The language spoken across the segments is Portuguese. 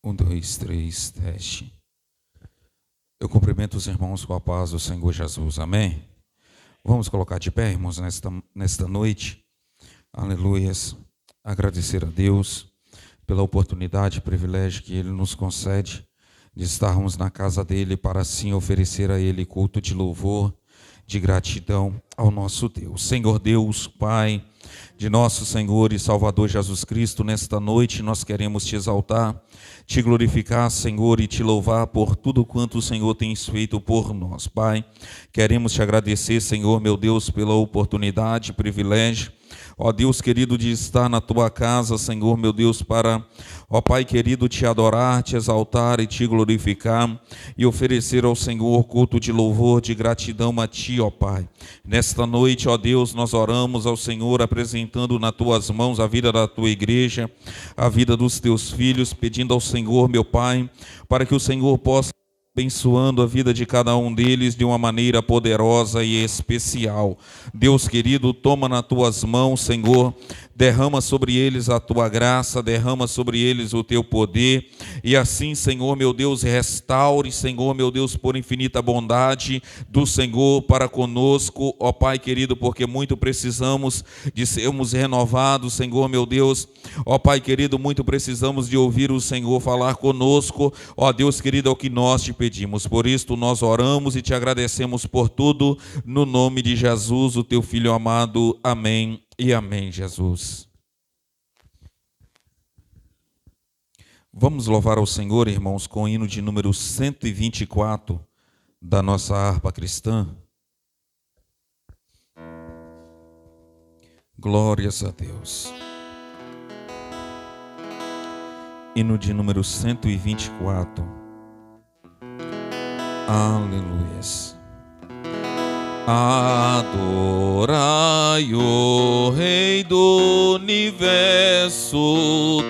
Um, dois, três, teste. Eu cumprimento os irmãos com a paz do Senhor Jesus, amém? Vamos colocar de pé, irmãos, nesta noite, aleluias, agradecer a Deus pela oportunidade e privilégio que Ele nos concede de estarmos na casa dEle para assim oferecer a Ele culto de louvor, de gratidão ao nosso Deus. Senhor Deus, Pai de nosso Senhor e Salvador Jesus Cristo, nesta noite nós queremos te exaltar, te glorificar, Senhor, e te louvar por tudo quanto o Senhor tem feito por nós, Pai. Queremos te agradecer, Senhor, meu Deus, pela oportunidade, privilégio, ó Deus querido, de estar na tua casa, Senhor, meu Deus, para, ó Pai querido, te adorar, te exaltar e te glorificar e oferecer ao Senhor culto de louvor, de gratidão a ti, ó Pai. Nesta noite, ó Deus, nós oramos ao Senhor, apresentando nas tuas mãos a vida da tua igreja, a vida dos teus filhos, pedindo ao Senhor, meu Pai, para que o Senhor possa abençoando a vida de cada um deles de uma maneira poderosa e especial. Deus querido, toma nas tuas mãos, Senhor, derrama sobre eles a tua graça, derrama sobre eles o teu poder, e assim, Senhor, meu Deus, restaure, Senhor, meu Deus, por infinita bondade do Senhor para conosco, ó Pai querido, porque muito precisamos de sermos renovados, Senhor, meu Deus, ó Pai querido, muito precisamos de ouvir o Senhor falar conosco, ó Deus querido, é o que nós te pedimos. Por isto nós oramos e te agradecemos por tudo, no nome de Jesus, o teu Filho amado. Amém e amém, Jesus. Vamos louvar ao Senhor, irmãos, com o hino de número 124 da nossa harpa cristã. Glórias a Deus. Hino de número 124. Aleluias. Adorai o Rei do Universo,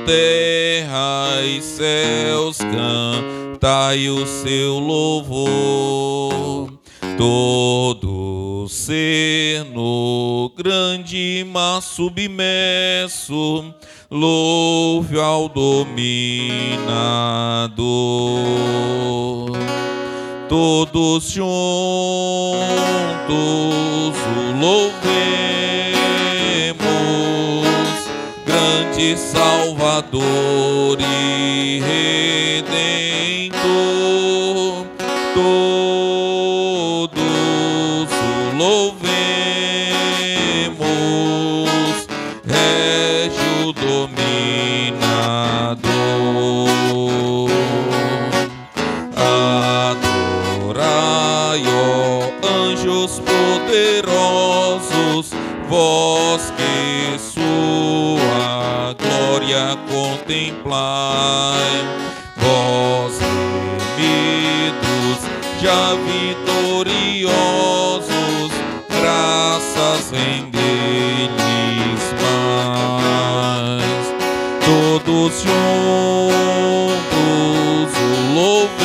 terra e céus, cantai o seu louvor. Todo ser no grande mar submerso, louve ao dominador. Todos juntos o louvemos, grande Salvador e Redentor. Todos o louvemos, régio dominador. Anjos poderosos, vós que sua glória contemplai, vós remidos, já vitoriosos, graças render-lhes mais. Todos juntos o louvemos,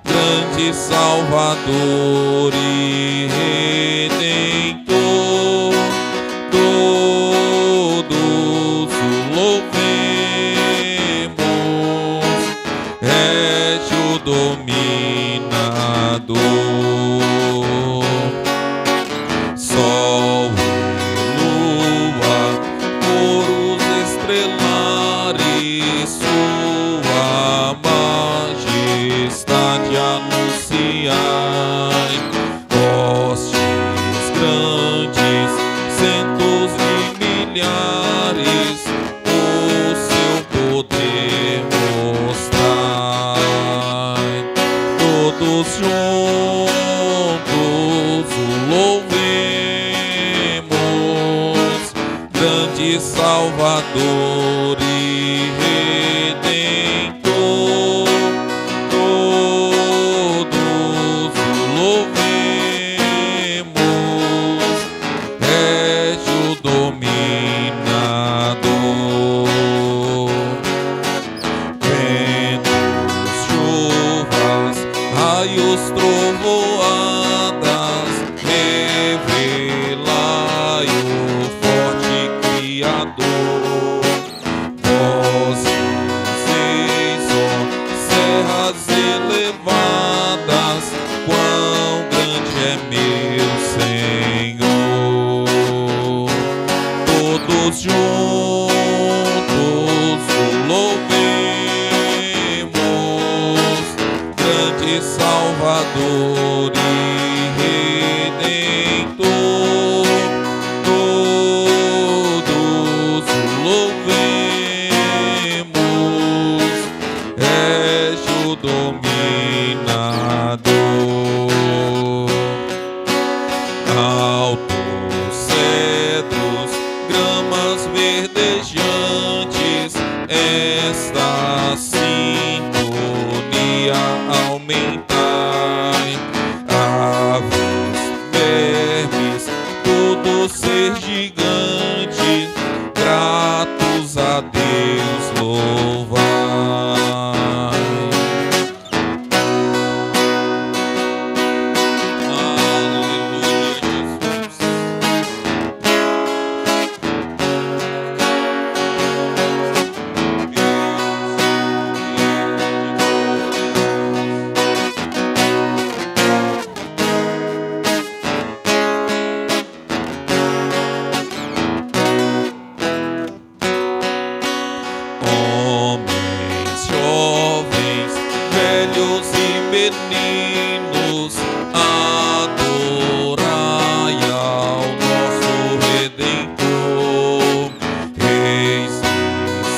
grande Salvador e Redentor. Todos o louvemos, régio dominador. Sol e lua, coros estrelares, sua majestade anunciai. Hostes grandes, centos de milhares, o seu poder mostrai. Todos juntos o louvemos, grande Salvador e Redentor. Todos o louvemos, régio dominador. Ventos, chuvas, raios, trovoadas, revelai o forte Criador. Todos juntos o louvemos, grande Salvador e Redentor. Todos o louvemos, és o dominador. Altos cedros, gramas verdejantes, esta sintonia aumentai. Aves, vermes, todo ser gigante, gratos a Deus louvai. Meninos, adorai ao nosso Redentor. Reis e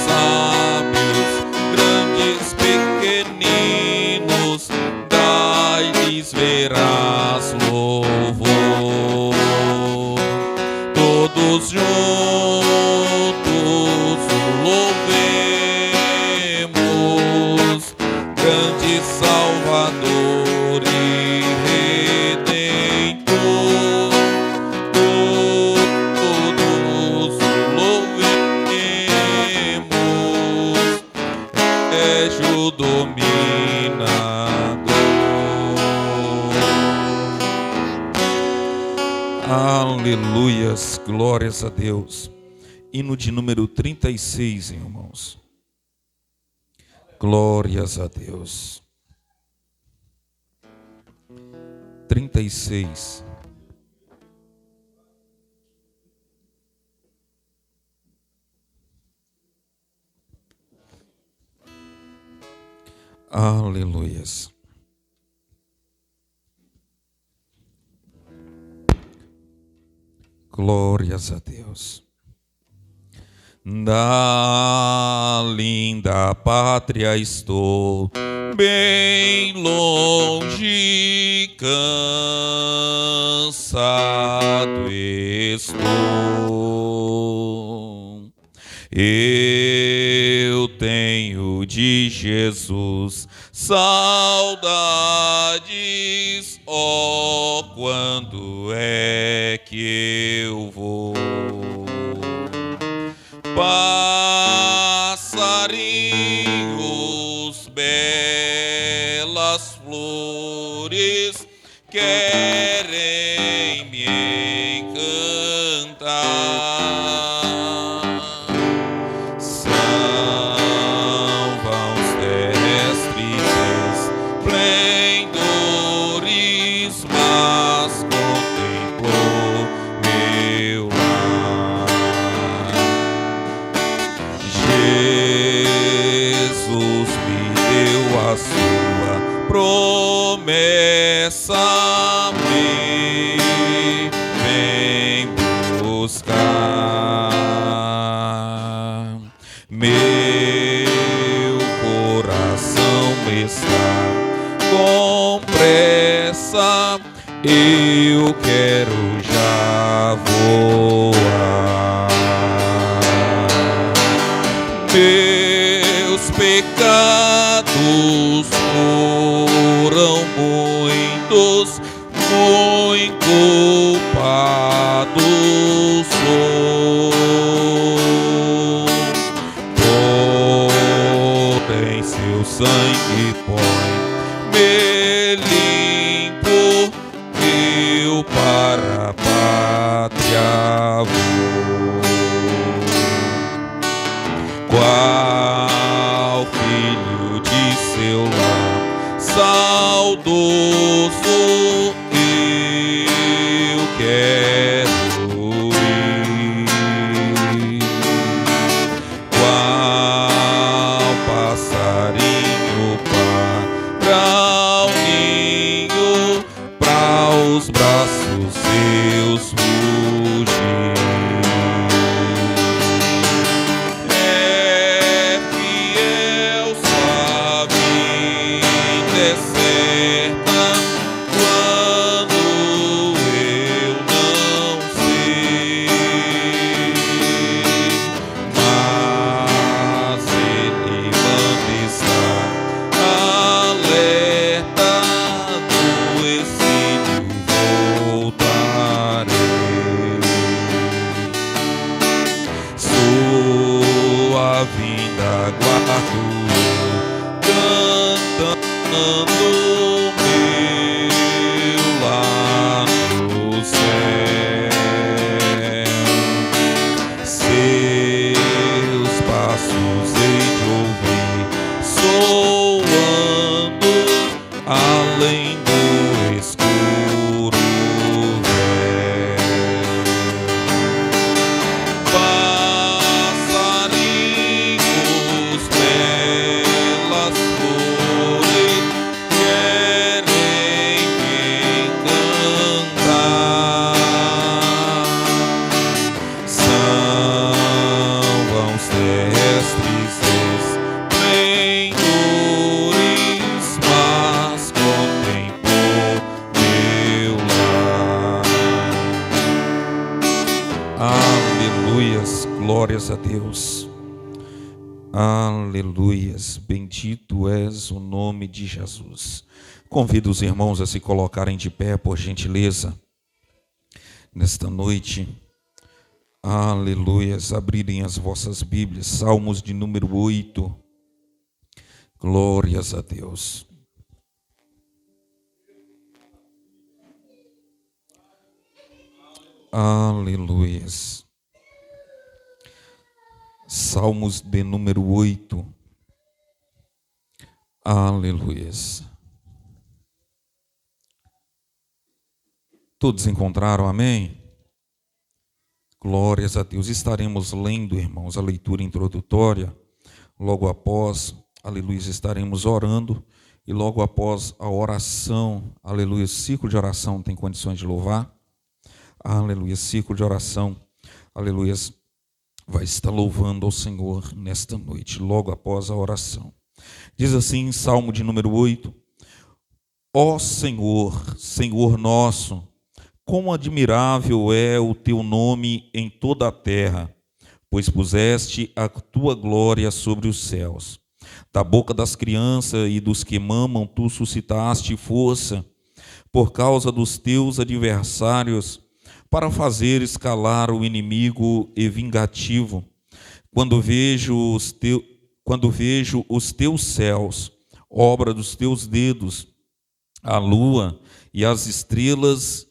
sábios, grandes, pequeninos, dai-lhes verás louvor. Todos juntos o louvemos, grande Salvador e Redentor. Todos o louvemos, és o dominador. Aleluias, glórias a Deus. Hino de número 36, irmãos. Glórias a Deus. 36. Aleluias. Glórias a Deus. Da linda pátria estou, bem longe, cansado estou. Eu tenho de Jesus saudades, oh, quando é que eu vou? Passarinhos, belas flores, querem me encantar. São vãos terrestres, esplendores, mas contemplou meu lar. Jesus me deu a sua promessa, me vem buscar. Meu coração está com pressa, eu quero já voar. Meus pecados foram muitos, muito culpado sou. Porém seu sangue põe-me limpo, eu para a pátria vou. Qual filho de seu lar saudoso, eu quero ir. Deus fugir. É fiel, sabe, decerta quando eu não sei, mas Ele manda estar alerta, do exílio voltarei. Sua vinda aguardo, cantando meu lá no céu. Seus passos hei de ouvir, soando além do escuro véu. Passarinhos pelas flores querem me cantar. São vãos terrestres esplendores, mas contemplo meu lar. Aleluias, glórias a Deus. Aleluias, bendito és o nome de Jesus. Convido os irmãos a se colocarem de pé, por gentileza, nesta noite. Aleluias, abrirem as vossas Bíblias, Salmos de número 8. Glórias a Deus. Aleluias. Salmos de número 8. Aleluias. Todos encontraram, amém? Glórias a Deus. Estaremos lendo, irmãos, a leitura introdutória. Logo após, aleluia, estaremos orando. E logo após a oração, aleluia, círculo de oração, tem condições de louvar? Aleluia, círculo de oração, aleluia, vai estar louvando ao Senhor nesta noite, logo após a oração. Diz assim, Salmo de número 8: Ó Senhor, Senhor nosso, quão admirável é o teu nome em toda a terra, pois puseste a tua glória sobre os céus. Da boca das crianças e dos que mamam, tu suscitaste força, por causa dos teus adversários, para fazer escalar o inimigo e vingativo. Quando vejo os teus céus, obra dos teus dedos, a lua e as estrelas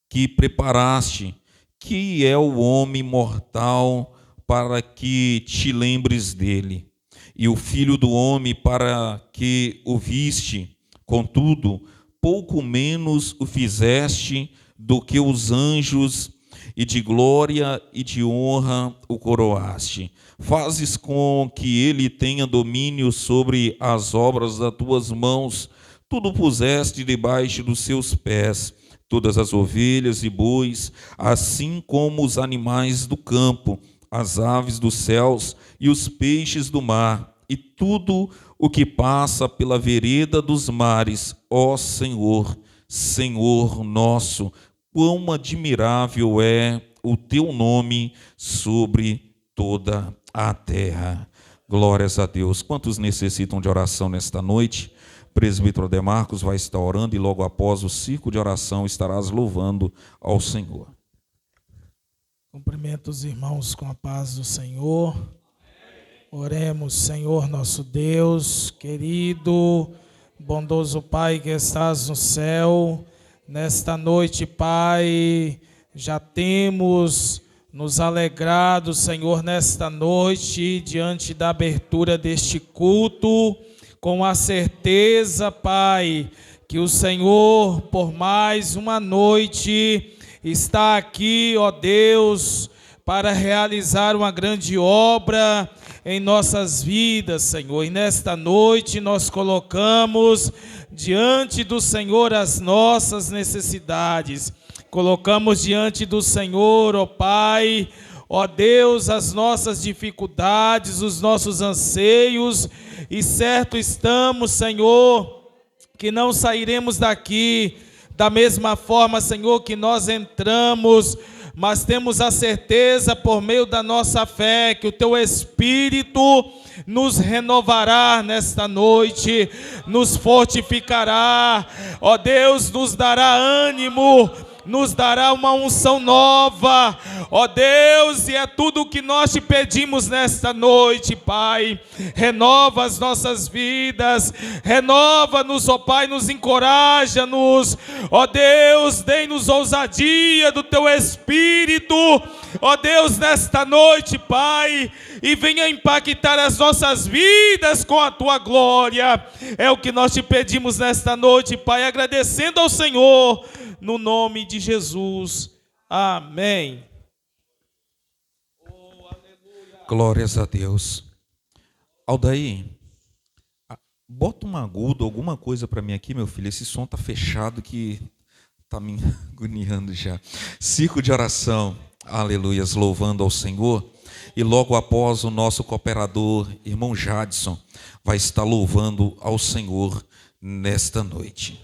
que preparaste, que é o homem mortal para que te lembres dele, e o filho do homem para que o viste, contudo, pouco menos o fizeste do que os anjos, e de glória e de honra o coroaste. Fazes com que ele tenha domínio sobre as obras das tuas mãos, tudo puseste debaixo dos seus pés, todas as ovelhas e bois, assim como os animais do campo, as aves dos céus e os peixes do mar, e tudo o que passa pela vereda dos mares. Ó Senhor, Senhor nosso, quão admirável é o teu nome sobre toda a terra. Glórias a Deus. Quantos necessitam de oração nesta noite? Presbítero Demarcos vai estar orando e logo após o círculo de oração estarás louvando ao Senhor. Cumprimento os irmãos com a paz do Senhor. Oremos. Senhor nosso Deus, querido, bondoso Pai que estás no céu, nesta noite, Pai, já temos nos alegrado, Senhor, nesta noite, diante da abertura deste culto, com a certeza, Pai, que o Senhor, por mais uma noite, está aqui, ó Deus, para realizar uma grande obra em nossas vidas, Senhor. E nesta noite nós colocamos diante do Senhor as nossas necessidades. Colocamos diante do Senhor, ó Pai, ó Deus, as nossas dificuldades, os nossos anseios, e certo estamos, Senhor, que não sairemos daqui da mesma forma, Senhor, que nós entramos, mas temos a certeza, por meio da nossa fé, que o Teu Espírito nos renovará nesta noite, nos fortificará, ó Deus, nos dará ânimo, nos dará uma unção nova, ó Deus, e é tudo o que nós te pedimos nesta noite, Pai. Renova as nossas vidas, renova-nos, ó Pai, nos encoraja-nos, ó Deus, dê-nos ousadia do Teu Espírito, ó Deus, nesta noite, Pai, e venha impactar as nossas vidas com a Tua glória. É o que nós te pedimos nesta noite, Pai, agradecendo ao Senhor, no nome de Jesus. Amém. Glórias a Deus. Aldair, bota um agudo, alguma coisa para mim aqui, meu filho. Esse som tá fechado que tá me agoniando já. Círculo de oração, aleluias, louvando ao Senhor. E logo após o nosso cooperador, irmão Jadson, vai estar louvando ao Senhor nesta noite.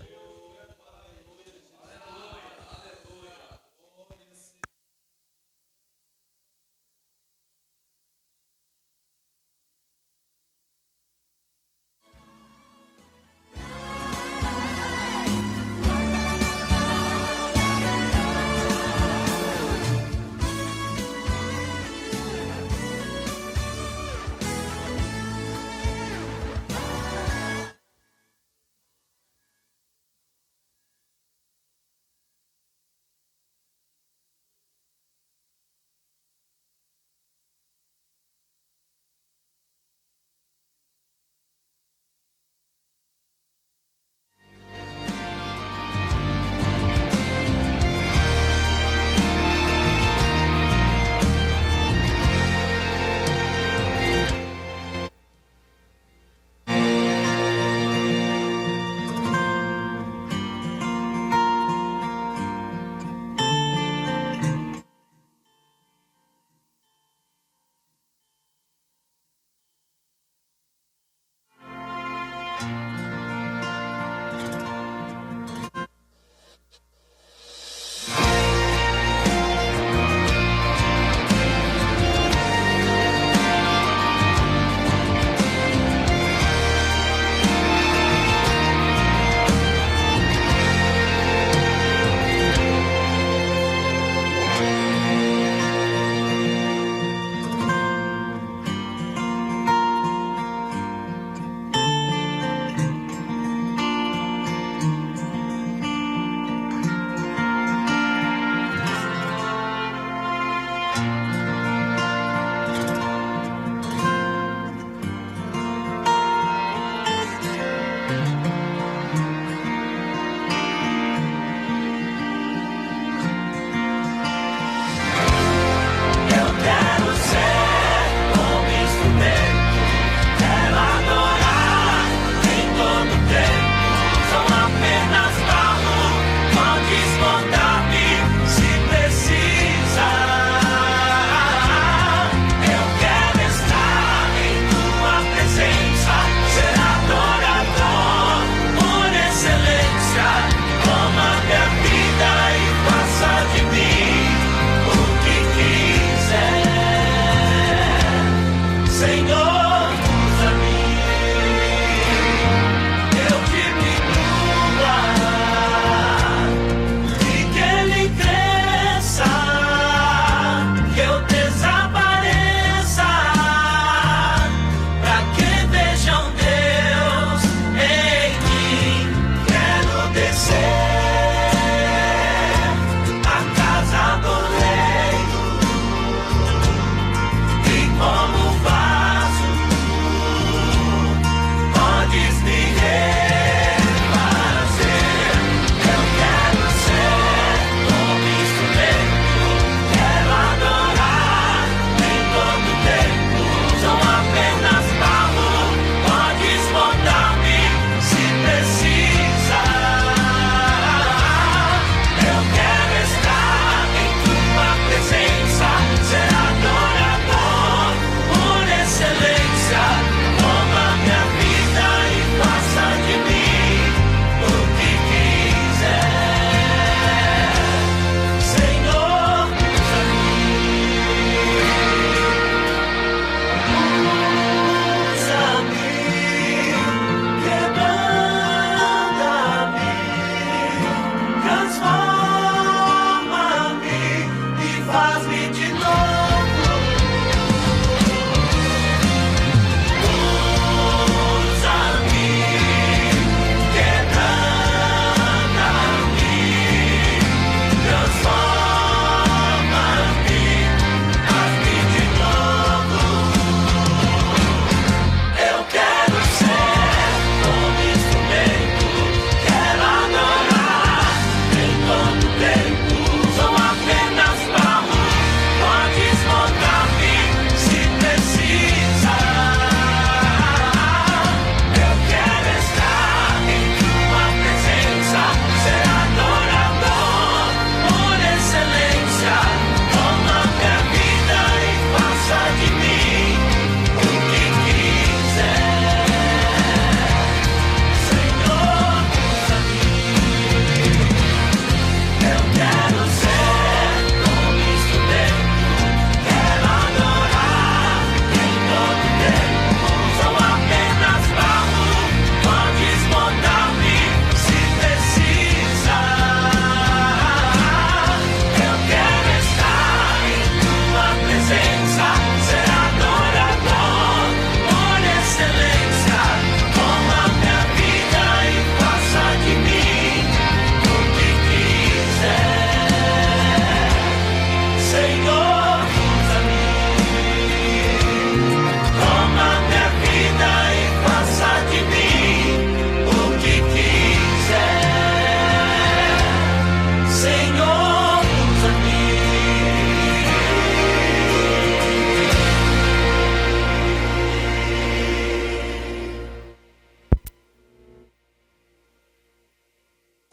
faz-me de novo.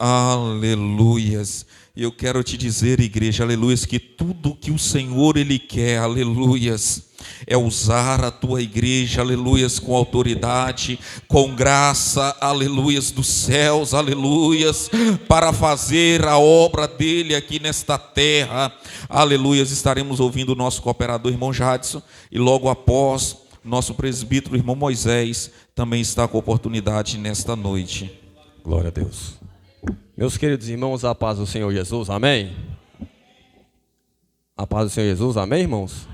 Aleluias. Eu quero te dizer, igreja, aleluias, que tudo que o Senhor Ele quer, aleluias, é usar a tua igreja, aleluias, com autoridade, com graça, aleluias, dos céus, aleluias, para fazer a obra dele aqui nesta terra, aleluias. Estaremos ouvindo o nosso cooperador, irmão Jadson, e logo após, nosso presbítero, irmão Moisés, também está com oportunidade nesta noite. Glória a Deus. Meus queridos irmãos, a paz do Senhor Jesus, amém? A paz do Senhor Jesus, amém, irmãos?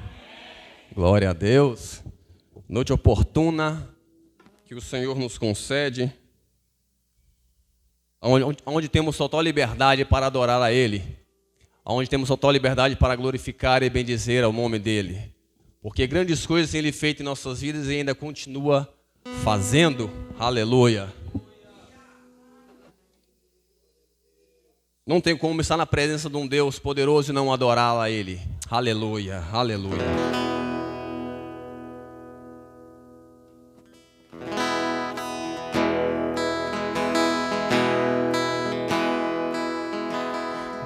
Glória a Deus. Noite oportuna que o Senhor nos concede, onde temos total liberdade para adorar a Ele, onde temos total liberdade para glorificar e bendizer ao nome dEle, porque grandes coisas Ele feito em nossas vidas e ainda continua fazendo, aleluia. Não tem como estar na presença de um Deus poderoso e não adorá-lo a Ele. Aleluia, aleluia.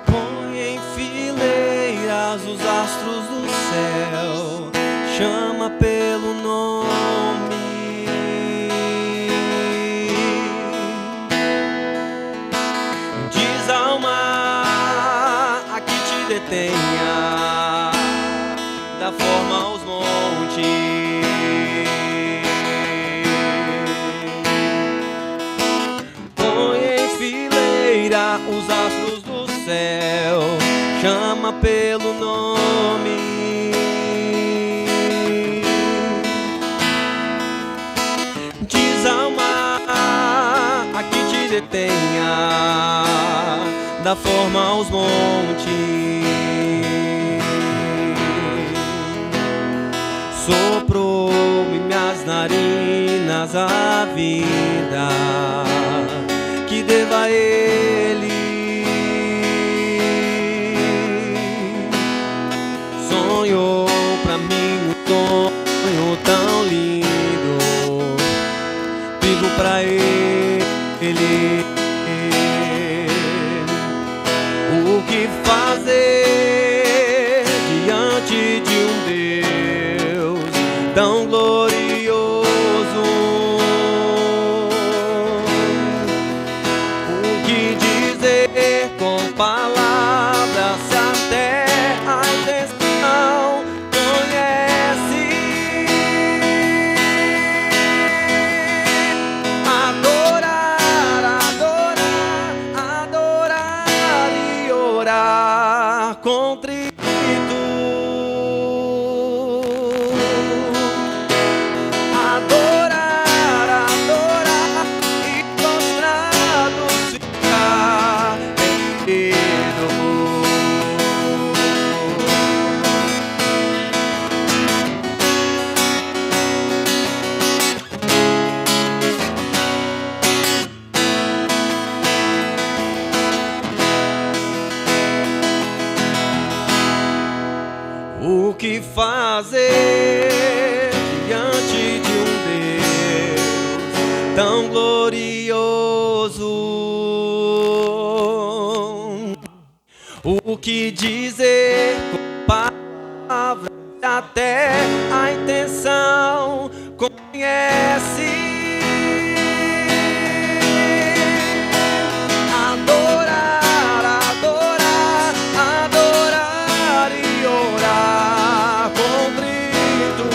Põe em fileiras os astros do céu, chama pelo nome. Tenha da forma aos montes, põe em fileira os astros do céu, chama pelo nome, diz ao mar a que te detenha da forma aos montes. Soprou em minhas narinas a vida que deva a Ele. Sonhou pra mim um sonho tão lindo, vivo pra Ele. O que fazer diante de um Deus tão glorioso? O que dizer com palavras se até a extensão conhece? Adorar, adorar, adorar e orar contrito. O que fazer diante de um Deus tão glorioso? O que dizer com palavras, até a intenção conhece. Adorar, adorar, adorar e orar contrito.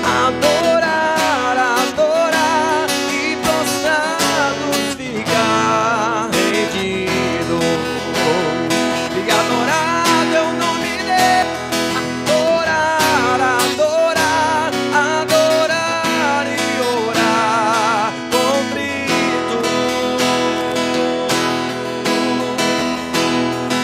Adorar, adorar e prostrados ficar rendido. E adorar teu nome dele. Adorar, adorar, adorar e orar contrito.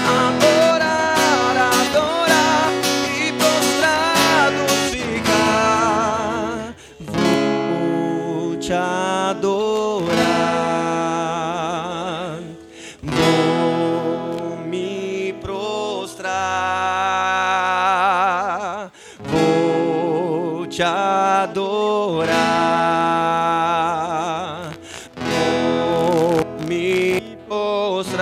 Adorar, adorar e prostrados ficar. Vou te adorar, vou me prostrar, vou te adorar, vou me prostrar,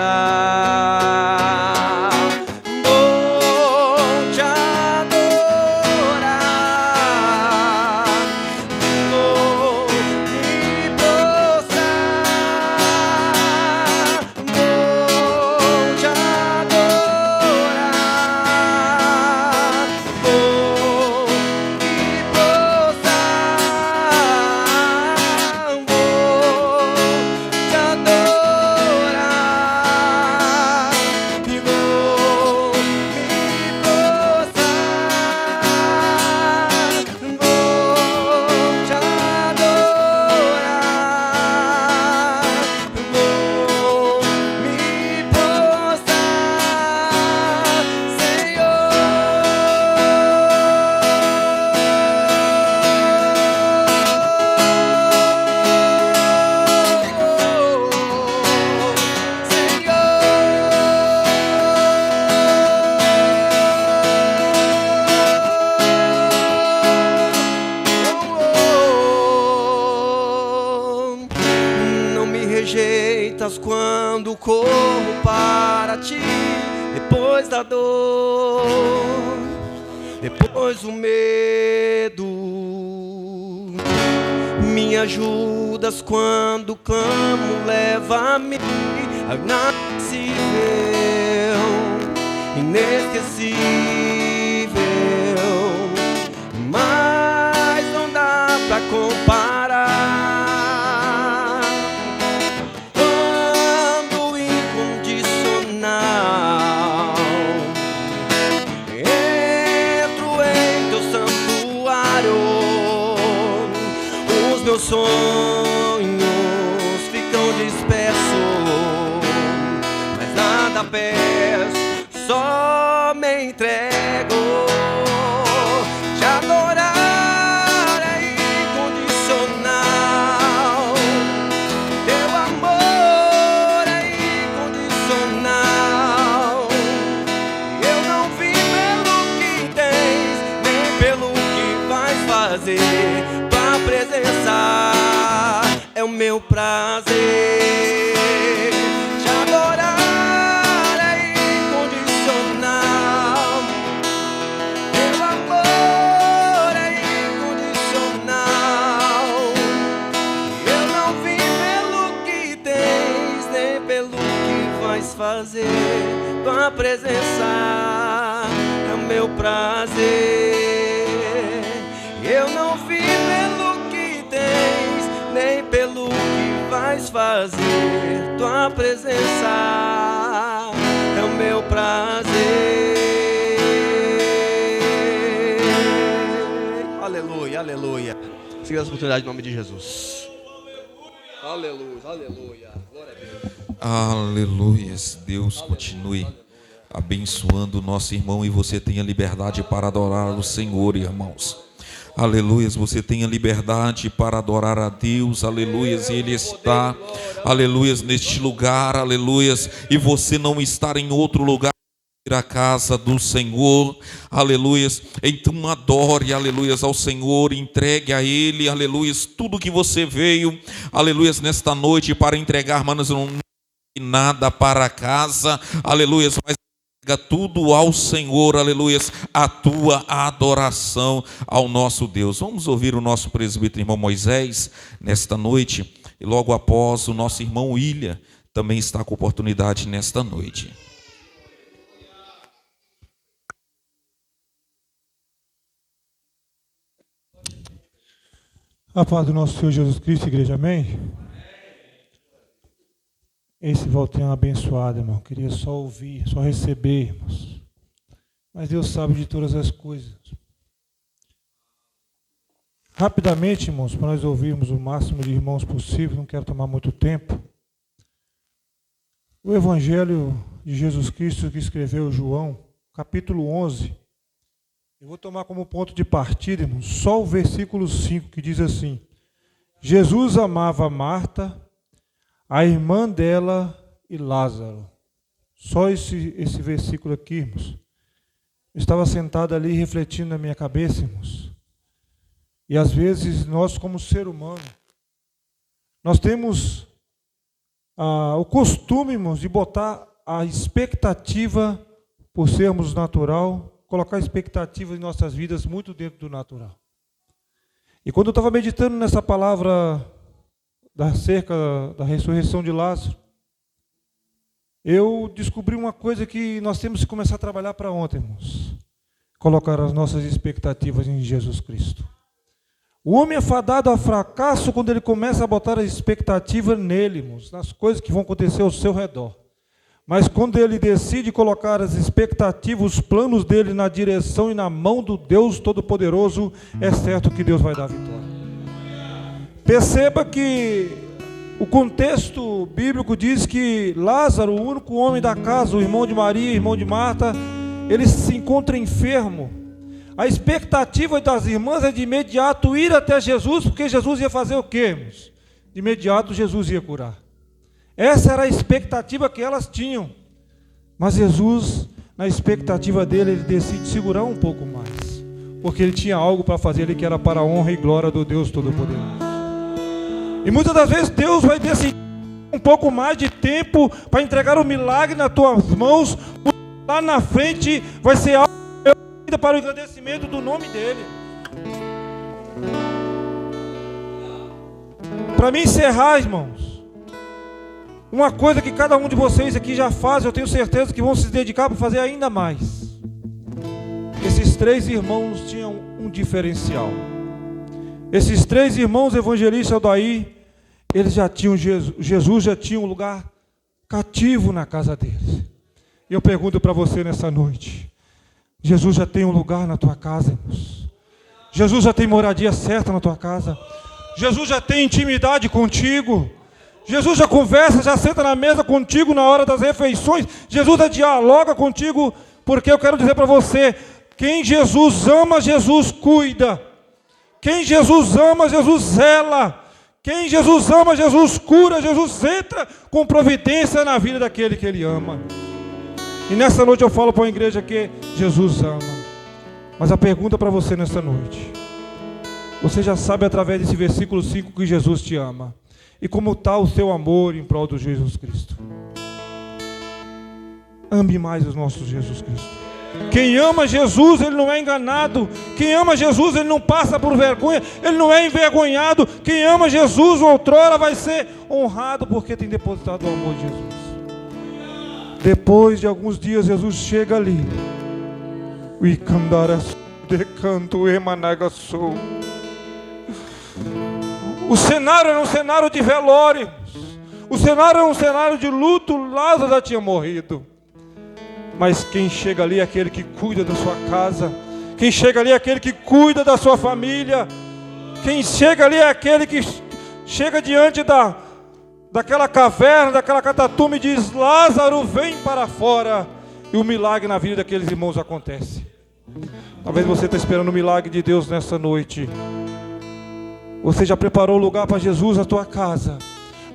vou te adorar, vou me prostrar, vou te adorar, vou me prostrar, vou te adorar e vou me prostrar, vou te adorar, vou me prostrar, Não me rejeitas quando corro para ti, depois da dor, depois o medo. Me ajudas quando clamo, leva-me ao inacessível, inesquecível, mas não dá pra comparar. Quando incondicional entro em teu santuário, os meus sonhos ficam dispersos, mas nada peço, só me entrego. Te adorar é incondicional, teu amor é incondicional. Eu não vim pelo que tens, nem pelo que vais fazer. Tua presença é o meu prazer. Te adorar é incondicional, teu amor é incondicional. Eu não vim pelo que tens, nem pelo que vais fazer. Tua presença é o meu prazer. Eu não vim pelo que tens, nem pelo que vais fazer. Tua presença é o meu prazer. Aleluia, aleluia. Siga essa oportunidade em nome de Jesus. Aleluia, aleluia. Glória a Deus. Aleluias. Deus continue abençoando o nosso irmão e você tenha liberdade para adorar o Senhor, irmãos. aleluias, você tenha liberdade para adorar a Deus, aleluias, e Ele está, aleluias, neste lugar, aleluias, e você não estar em outro lugar, a casa do Senhor, aleluias, então adore, aleluias, ao Senhor, entregue a Ele, aleluias, tudo que você veio, aleluias, nesta noite para entregar, manos, não nada para casa, aleluias, mas entrega tudo ao Senhor, aleluias, a tua adoração ao nosso Deus. Vamos ouvir o nosso presbítero irmão Moisés nesta noite, e logo após o nosso irmão William também está com oportunidade nesta noite. A paz do nosso Senhor Jesus Cristo, igreja, amém? Esse voltinho abençoado, irmão. Queria só ouvir, só receber, irmãos. Mas Deus sabe de todas as coisas. Rapidamente, irmãos, para nós ouvirmos o máximo de irmãos possível, não quero tomar muito tempo. O Evangelho de Jesus Cristo que escreveu João, capítulo 11. Eu vou tomar como ponto de partida, irmãos, só o versículo 5, que diz assim: Jesus amava Marta, a irmã dela e Lázaro. Só esse versículo aqui, irmãos. Eu estava sentado ali refletindo na minha cabeça, irmãos. E às vezes nós, como ser humano, nós temos o costume, irmãos, de botar a expectativa, por sermos natural, colocar expectativas em nossas vidas muito dentro do natural. E quando eu estava meditando nessa palavra acerca da ressurreição de Lázaro, eu descobri uma coisa que nós temos que começar a trabalhar para ontem, irmãos. Colocar as nossas expectativas em Jesus Cristo. O homem é fadado ao fracasso quando ele começa a botar a expectativa nele, irmãos, nas coisas que vão acontecer ao seu redor. Mas quando ele decide colocar as expectativas, os planos dele na direção e na mão do Deus Todo-Poderoso, é certo que Deus vai dar a vitória. Perceba que o contexto bíblico diz que Lázaro, o único homem da casa, o irmão de Maria, irmão de Marta, ele se encontra enfermo. A expectativa das irmãs é de imediato ir até Jesus, porque Jesus ia fazer o quê, irmãos? De imediato Jesus ia curar. Essa era a expectativa que elas tinham. Mas Jesus, na expectativa dele, ele decide segurar um pouco mais. Porque ele tinha algo para fazer ali que era para a honra e glória do Deus Todo-Poderoso. E muitas das vezes Deus vai decidir um pouco mais de tempo para entregar o milagre nas tuas mãos. Lá na frente vai ser algo para o engrandecimento do nome dele. Para mim encerrar, irmãos, uma coisa que cada um de vocês aqui já faz, eu tenho certeza que vão se dedicar para fazer ainda mais. Esses três irmãos tinham um diferencial. Esses três irmãos evangelistas daí, eles já tinham Jesus já tinha um lugar cativo na casa deles. E eu pergunto para você nessa noite: Jesus já tem um lugar na tua casa, irmãos? Jesus já tem moradia certa na tua casa? Jesus já tem intimidade contigo? Jesus já conversa, já senta na mesa contigo na hora das refeições? Jesus já dialoga contigo? Porque eu quero dizer para você, quem Jesus ama, Jesus cuida. Quem Jesus ama, Jesus zela. Quem Jesus ama, Jesus cura. Jesus entra com providência na vida daquele que ele ama. E nessa noite eu falo para a igreja que Jesus ama. Mas a pergunta para você nessa noite: você já sabe através desse versículo 5 que Jesus te ama? E como está o seu amor em prol de Jesus Cristo? Ame mais o nosso Jesus Cristo. Quem ama Jesus, ele não é enganado. Quem ama Jesus, ele não passa por vergonha. Ele não é envergonhado. Quem ama Jesus, outrora vai ser honrado, porque tem depositado o amor de Jesus. Depois de alguns dias, Jesus chega ali. O cenário era um cenário de velório. O cenário era um cenário de luto. Lázaro já tinha morrido. Mas quem chega ali é aquele que cuida da sua casa. Quem chega ali é aquele que cuida da sua família. Quem chega ali é aquele que chega diante daquela caverna, daquela catatume e diz: Lázaro, vem para fora. E o milagre na vida daqueles irmãos acontece. Talvez você está esperando o milagre de Deus nessa noite. Você já preparou o lugar para Jesus na tua casa.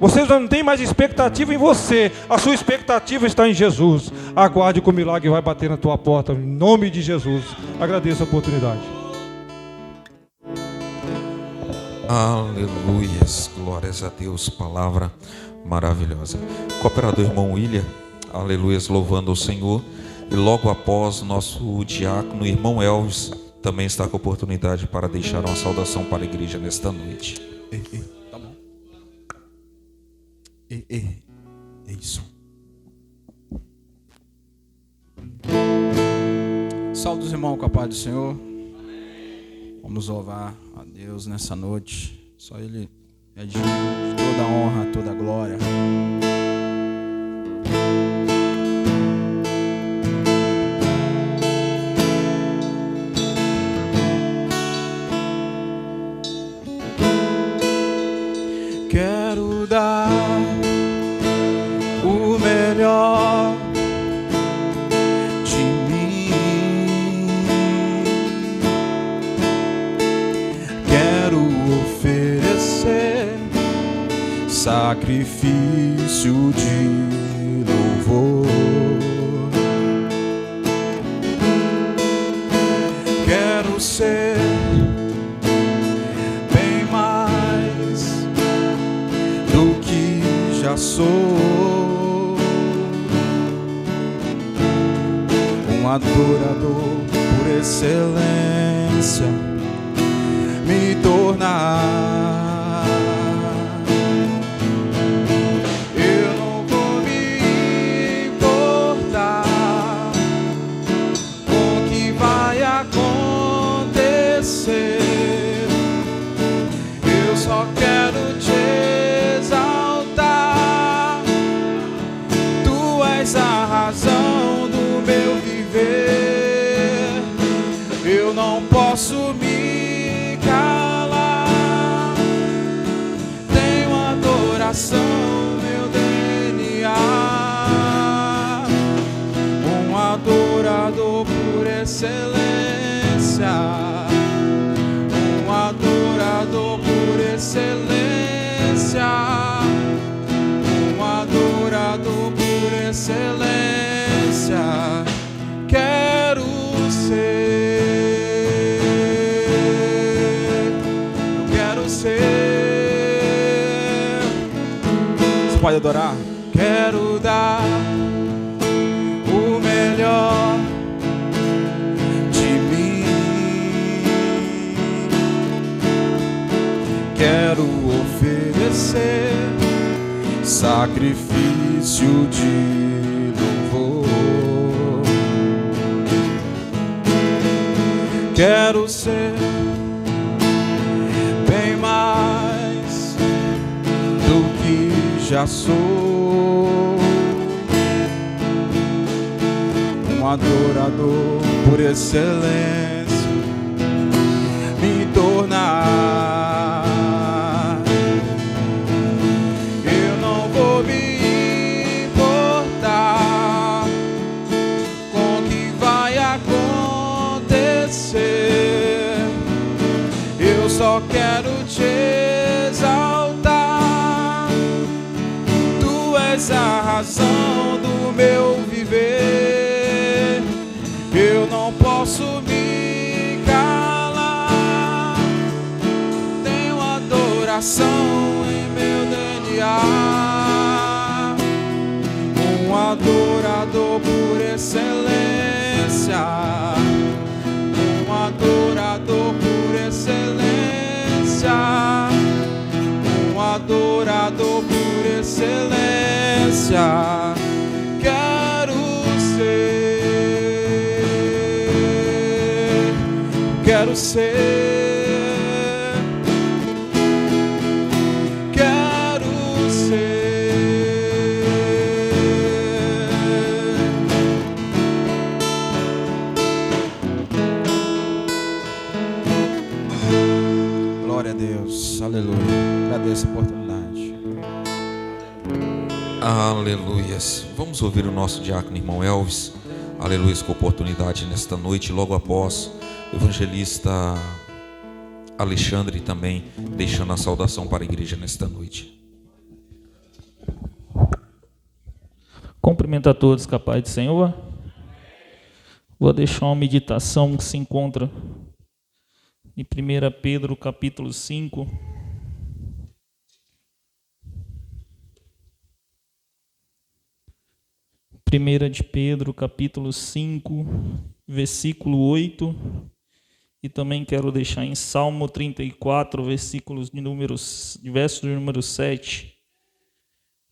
Você já não tem mais expectativa em você. A sua expectativa está em Jesus. Aguarde que o milagre vai bater na tua porta. Em nome de Jesus. Agradeço a oportunidade. Aleluias, glórias a Deus, palavra maravilhosa. Cooperador irmão William, aleluias, louvando o Senhor. E logo após, nosso diácono irmão Elvis também está com a oportunidade para deixar uma saudação para a igreja nesta noite. Tá bom. É isso. Saúde os irmãos com a paz do Senhor. Vamos louvar a Deus nessa noite. Só Ele é digno de toda a honra, toda a glória. Quero dar o melhor de mim. Quero oferecer sacrifício de louvor. Quero ser bem mais do que já sou, um adorador por excelência, me tornar. Eu não vou me importar com o que vai acontecer. Eu só quero te exaltar. Tu és a razão do meu viver. Eu não posso me calar. Tenho adoração, meu DNA. Um adorador por excelência. Um adorador por excelência. Um adorador por excelência. Quero ser. Eu quero ser. Você pode adorar? Quero dar o melhor de mim. Quero oferecer sacrifício de louvor. Quero ser bem mais do que já sou, um adorador por excelência, me tornar. Eu não vou me importar com o que vai acontecer. Eu só quero te exaltar. Tu és a razão do meu viver. Eu não posso me calar. Tenho adoração em meu DNA. Um adorador por excelência. Um adorador por excelência. Um adorador por excelência. Quero ser. Quero ser. Quero ser. Glória a Deus. Aleluia. Agradeço a oportunidade. Aleluias. Vamos ouvir o nosso diácono irmão Elvis. aleluia, com oportunidade nesta noite, logo após o evangelista Alexandre também deixando a saudação para a igreja nesta noite. Cumprimento a todos com a paz do Senhor. Vou deixar uma meditação que se encontra em 1 Pedro capítulo 5. 1 de Pedro capítulo 5, versículo 8. E também quero deixar em Salmo 34, verso de número 7.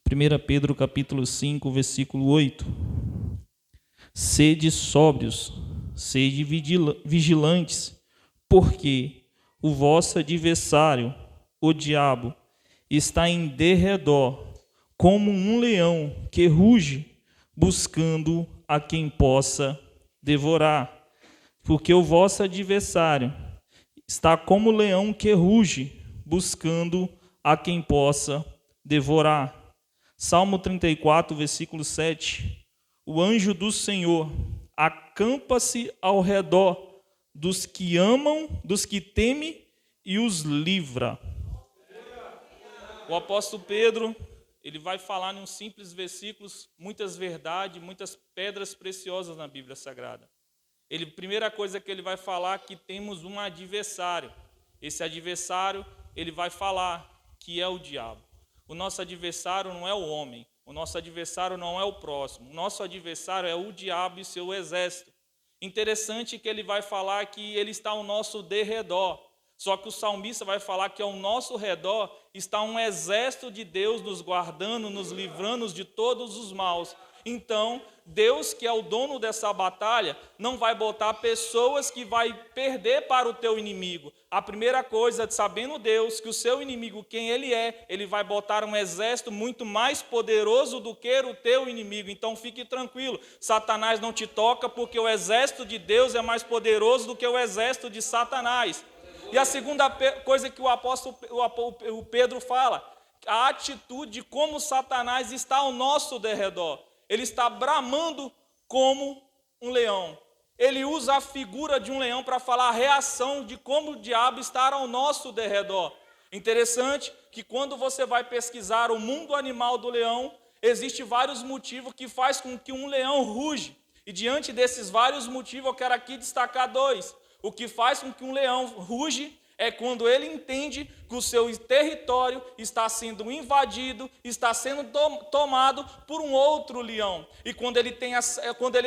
1 Pedro capítulo 5, versículo 8. Sede sóbrios, sede vigilantes, porque o vosso adversário, o diabo, está em derredor, como um leão que ruge, buscando a quem possa devorar. Porque o vosso adversário está como leão que ruge, buscando a quem possa devorar. Salmo 34, versículo 7. O anjo do Senhor acampa-se ao redor dos que amam, dos que temem e os livra. O apóstolo Pedro, ele vai falar em uns simples versículos, muitas verdades, muitas pedras preciosas na Bíblia Sagrada. Primeira coisa que ele vai falar é que temos um adversário. Esse adversário, ele vai falar que é o diabo. O nosso adversário não é o homem, o nosso adversário não é o próximo, o nosso adversário é o diabo e seu exército. Interessante que ele vai falar que ele está ao nosso derredor, só que o salmista vai falar que ao nosso redor está um exército de Deus nos guardando, nos livrando de todos os maus. Então, Deus, que é o dono dessa batalha, não vai botar pessoas que vai perder para o teu inimigo. A primeira coisa, sabendo Deus que o seu inimigo, quem ele é, ele vai botar um exército muito mais poderoso do que o teu inimigo. Então, fique tranquilo, Satanás não te toca, porque o exército de Deus é mais poderoso do que o exército de Satanás. E a segunda coisa que o Pedro fala, a atitude de como Satanás está ao nosso derredor. Ele está bramando como um leão. Ele usa a figura de um leão para falar a reação de como o diabo está ao nosso derredor. Interessante que quando você vai pesquisar o mundo animal do leão, existem vários motivos que faz com que um leão ruge. E diante desses vários motivos, eu quero aqui destacar dois. O que faz com que um leão ruge é quando ele entende que o seu território está sendo invadido, está sendo tomado por um outro leão. E quando ele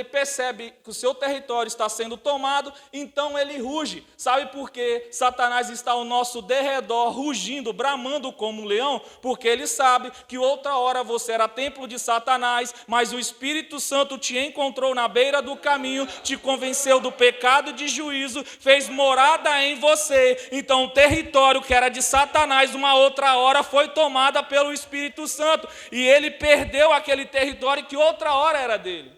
percebe que o seu território está sendo tomado, então ele ruge. Sabe por que Satanás está ao nosso derredor, rugindo, bramando como um leão? Porque ele sabe que outra hora você era templo de Satanás, mas o Espírito Santo te encontrou na beira do caminho, te convenceu do pecado e de juízo, fez morada em você. Então o território que era de Satanás, uma outra hora foi tomada pelo Espírito Santo. E ele perdeu aquele território que outra hora era dele.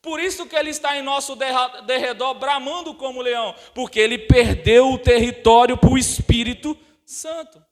Por isso que ele está em nosso derredor, bramando como leão. Porque ele perdeu o território para o Espírito Santo.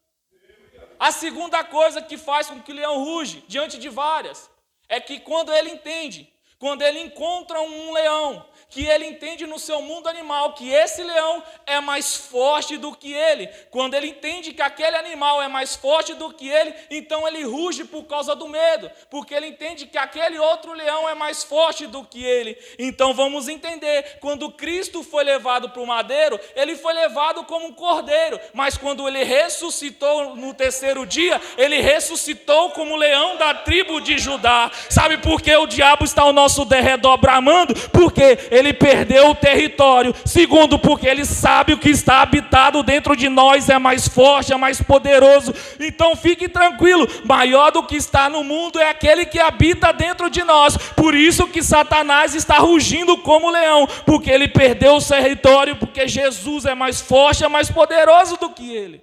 A segunda coisa que faz com que o leão ruge, diante de várias, é que quando ele entende, quando ele encontra um leão, que ele entende no seu mundo animal que esse leão é mais forte do que ele. Quando ele entende que aquele animal é mais forte do que ele, então ele ruge por causa do medo, porque ele entende que aquele outro leão é mais forte do que ele. Então vamos entender, quando Cristo foi levado para o madeiro, ele foi levado como um cordeiro, mas quando ele ressuscitou no terceiro dia, ele ressuscitou como leão da tribo de Judá. Sabe por que o diabo está ao nosso derredor bramando? Porque ele perdeu o território. Segundo, porque ele sabe o que está habitado dentro de nós é mais forte, é mais poderoso. Então fique tranquilo, maior do que está no mundo é aquele que habita dentro de nós. Por isso que Satanás está rugindo como leão, porque ele perdeu o território, porque Jesus é mais forte, é mais poderoso do que ele.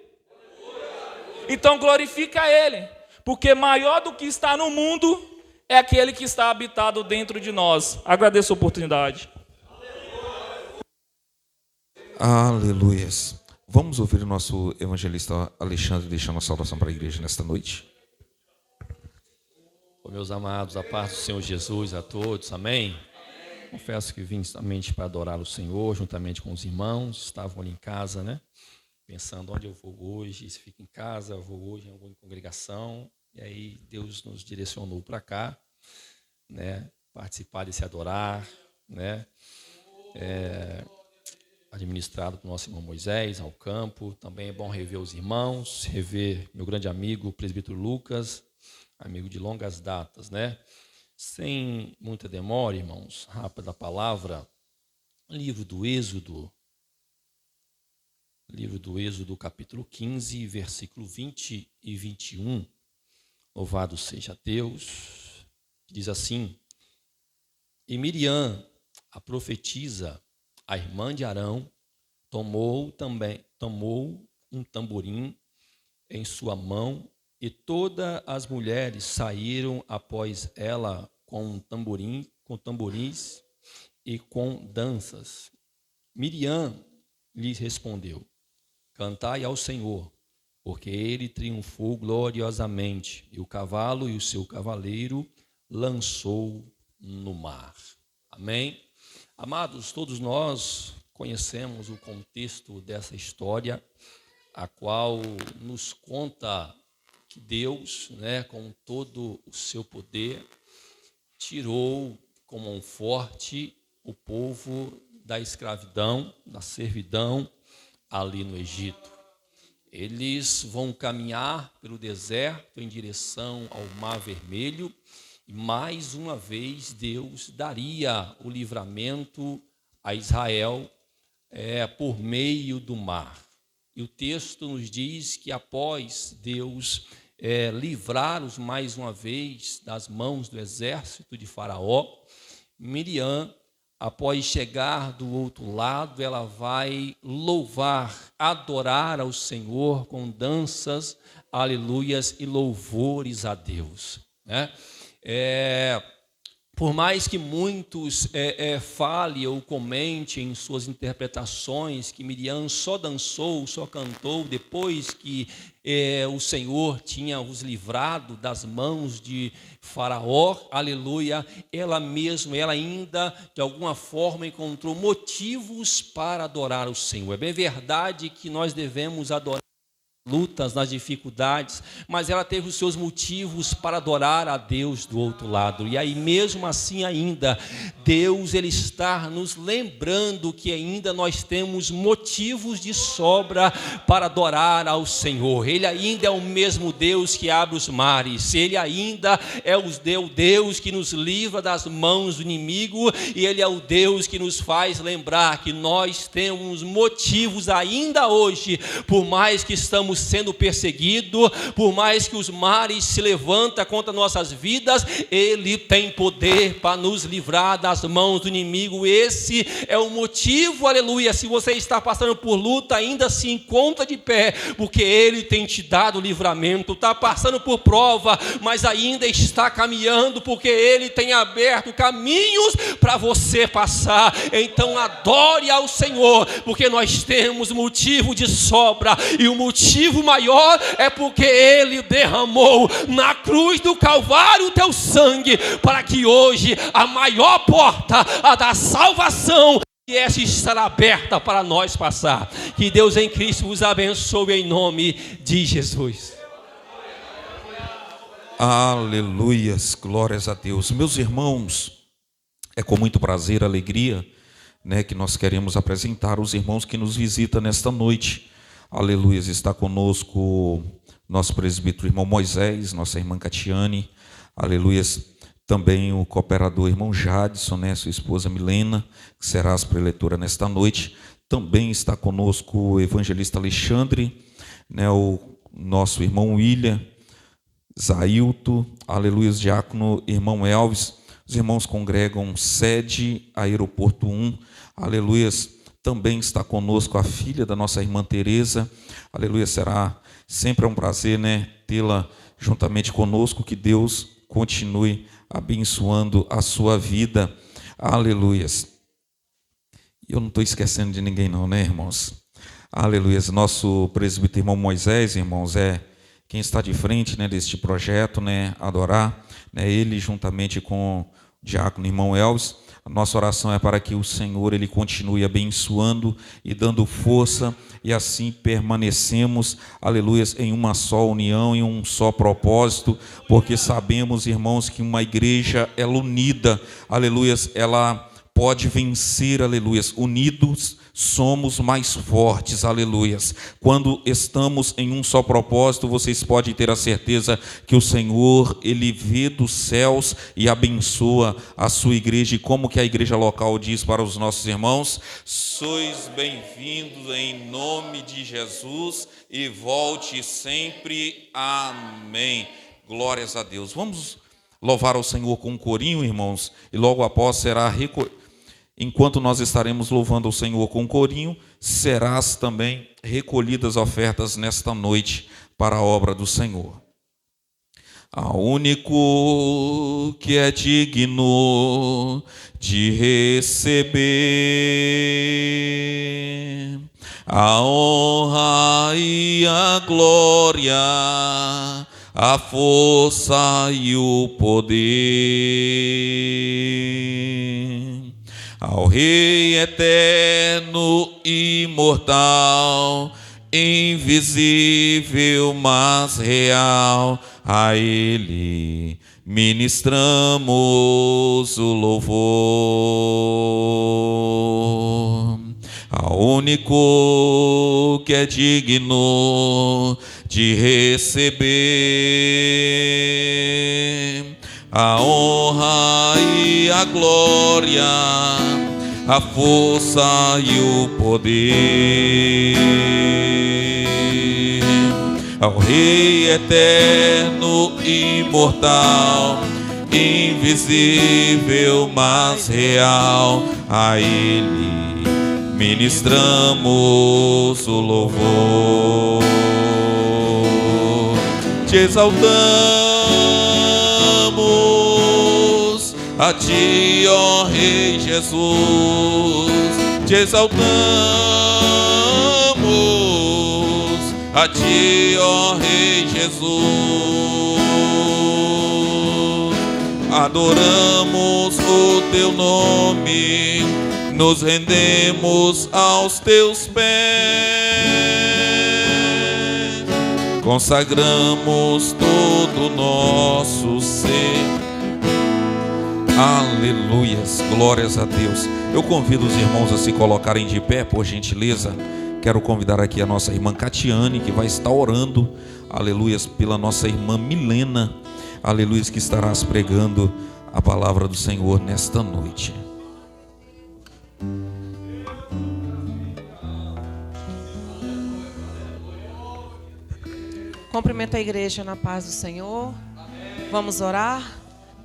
Então glorifica ele, porque maior do que está no mundo é aquele que está habitado dentro de nós. Agradeço a oportunidade. Aleluias. Vamos ouvir o nosso evangelista Alexandre deixando a saudação para a igreja nesta noite. Meus amados, a paz do Senhor Jesus a todos, amém? Confesso que vim somente para adorar o Senhor, juntamente com os irmãos. Estavam ali em casa, né? Pensando onde eu vou hoje, se fico em casa, eu vou hoje em alguma congregação. E aí Deus nos direcionou para cá, né? Participar desse adorar, né? Administrado pelo nosso irmão Moisés, ao campo. Também é bom rever os irmãos, rever meu grande amigo, o presbítero Lucas, amigo de longas datas, né? Sem muita demora, irmãos, rápida palavra, livro do Êxodo, capítulo 15, versículo 20 e 21. Louvado seja Deus. Diz assim: E Miriam, a profetisa, a irmã de Arão, tomou um tamborim em sua mão, e todas as mulheres saíram após ela com tamborins e com danças. Miriam lhes respondeu: Cantai ao Senhor, porque ele triunfou gloriosamente, e o cavalo e o seu cavaleiro lançou no mar. Amém? Amados, todos nós conhecemos o contexto dessa história, a qual nos conta que Deus, né, com todo o seu poder, tirou com mão forte o povo da escravidão, da servidão ali no Egito. Eles vão caminhar pelo deserto em direção ao Mar Vermelho, e mais uma vez Deus daria o livramento a Israel por meio do mar. E o texto nos diz que após Deus livrá-los mais uma vez das mãos do exército de Faraó, Miriam, após chegar do outro lado, ela vai louvar, adorar ao Senhor com danças, aleluias e louvores a Deus, né? Por mais que muitos falem ou comentem em suas interpretações que Miriam só dançou, só cantou depois que o Senhor tinha os livrado das mãos de Faraó, aleluia, ela ainda de alguma forma encontrou motivos para adorar o Senhor. É bem verdade que nós devemos adorar lutas, nas dificuldades, mas ela teve os seus motivos para adorar a Deus do outro lado. E aí mesmo assim ainda, Deus ele está nos lembrando que ainda nós temos motivos de sobra para adorar ao Senhor. Ele ainda é o mesmo Deus que abre os mares, Ele ainda é o Deus que nos livra das mãos do inimigo, e Ele é o Deus que nos faz lembrar que nós temos motivos ainda hoje, por mais que estamos sendo perseguidos, por mais que os mares se levantam contra nossas vidas, Ele tem poder para nos livrar das mãos do inimigo. Esse é o motivo, aleluia. Se você está passando por luta, ainda se encontra de pé, porque Ele tem te dado livramento. Está passando por prova, mas ainda está caminhando, porque Ele tem aberto caminhos para você passar. Então adore ao Senhor, porque nós temos motivo de sobra, e o motivo maior é porque Ele derramou na cruz do Calvário o teu sangue, para que hoje a maior porta, a da salvação, e essa estará aberta para nós passar. Que Deus em Cristo os abençoe em nome de Jesus. Aleluias, glórias a Deus. Meus irmãos, é com muito prazer, alegria, né, que nós queremos apresentar os irmãos que nos visitam nesta noite. Aleluia, está conosco nosso presbítero irmão Moisés, nossa irmã Catiane, aleluia, também o cooperador irmão Jadson, né, sua esposa Milena, que será a preletora nesta noite. Também está conosco o evangelista Alexandre, né, o nosso irmão William, Zailton, aleluia, diácono irmão Elvis. Os irmãos congregam sede Aeroporto 1, aleluia. Também está conosco a filha da nossa irmã Tereza, aleluia, será sempre um prazer, né, tê-la juntamente conosco, que Deus continue abençoando a sua vida, aleluia. E eu não estou esquecendo de ninguém não, né, irmãos? Aleluia, nosso presbítero irmão Moisés, irmãos, é quem está de frente, né, deste projeto, né, adorar, né, ele juntamente com o diácono irmão Elvis, A nossa oração é para que o Senhor Ele continue abençoando e dando força, e assim permanecemos, aleluia, em uma só união, em um só propósito, porque sabemos, irmãos, que uma igreja, ela unida, aleluia, ela pode vencer, aleluia. Unidos somos mais fortes, aleluia. Quando estamos em um só propósito, vocês podem ter a certeza que o Senhor, Ele vê dos céus e abençoa a sua igreja. E como que a igreja local diz para os nossos irmãos? Sois bem-vindos em nome de Jesus e volte sempre. Amém. Glórias a Deus. Vamos louvar ao Senhor com um corinho, irmãos, e logo após será enquanto nós estaremos louvando ao Senhor com um corinho, serás também recolhidas ofertas nesta noite para a obra do Senhor. Ao único que é digno de receber a honra e a glória, a força e o poder, ao Rei eterno, imortal, invisível, mas real, a Ele ministramos o louvor. Ao único que é digno de receber a honra e a glória, a força e o poder, ao Rei eterno, imortal, invisível, mas real, a Ele ministramos o louvor. Te exaltamos, a Ti, ó Rei Jesus, te exaltamos, a Ti, ó Rei Jesus, adoramos o Teu nome, nos rendemos aos Teus pés, consagramos todo o nosso ser. Aleluias, glórias a Deus. Eu convido os irmãos a se colocarem de pé, por gentileza. Quero convidar aqui a nossa irmã Catiane, que vai estar orando, aleluias, pela nossa irmã Milena, aleluias, que estarás pregando a palavra do Senhor nesta noite. Cumprimento a igreja na paz do Senhor. Vamos orar.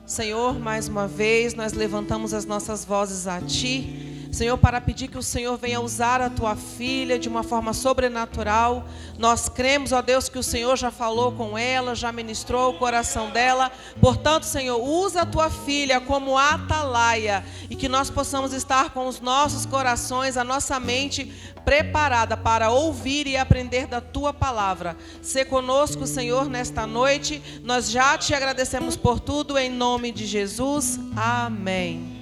Senhor, mais uma vez nós levantamos as nossas vozes a Ti, Senhor, para pedir que o Senhor venha usar a Tua filha de uma forma sobrenatural. Nós cremos, ó Deus, que o Senhor já falou com ela, já ministrou o coração dela. Portanto, Senhor, usa a Tua filha como atalaia e que nós possamos estar com os nossos corações, a nossa mente preparada para ouvir e aprender da Tua palavra. Sê conosco, Senhor, nesta noite. Nós já Te agradecemos por tudo, em nome de Jesus. Amém.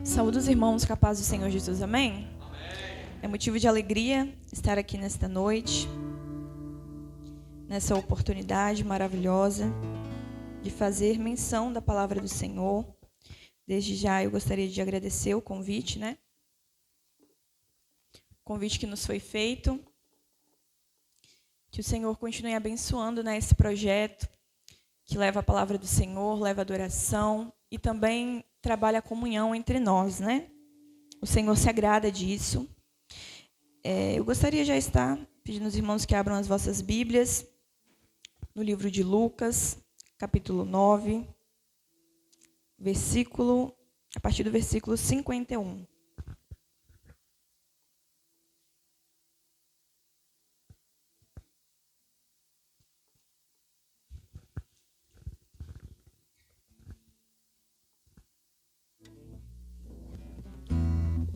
Saúde os irmãos com a paz do Senhor Jesus, amém? É motivo de alegria estar aqui nesta noite, nessa oportunidade maravilhosa de fazer menção da palavra do Senhor. Desde já eu gostaria de agradecer o convite, né? O convite que nos foi feito. Que o Senhor continue abençoando, né, esse projeto que leva a palavra do Senhor, leva a adoração e também trabalha a comunhão entre nós, né? O Senhor se agrada disso. Eu gostaria já estar pedindo aos irmãos que abram as vossas Bíblias no livro de Lucas, capítulo 9, a partir do versículo 51.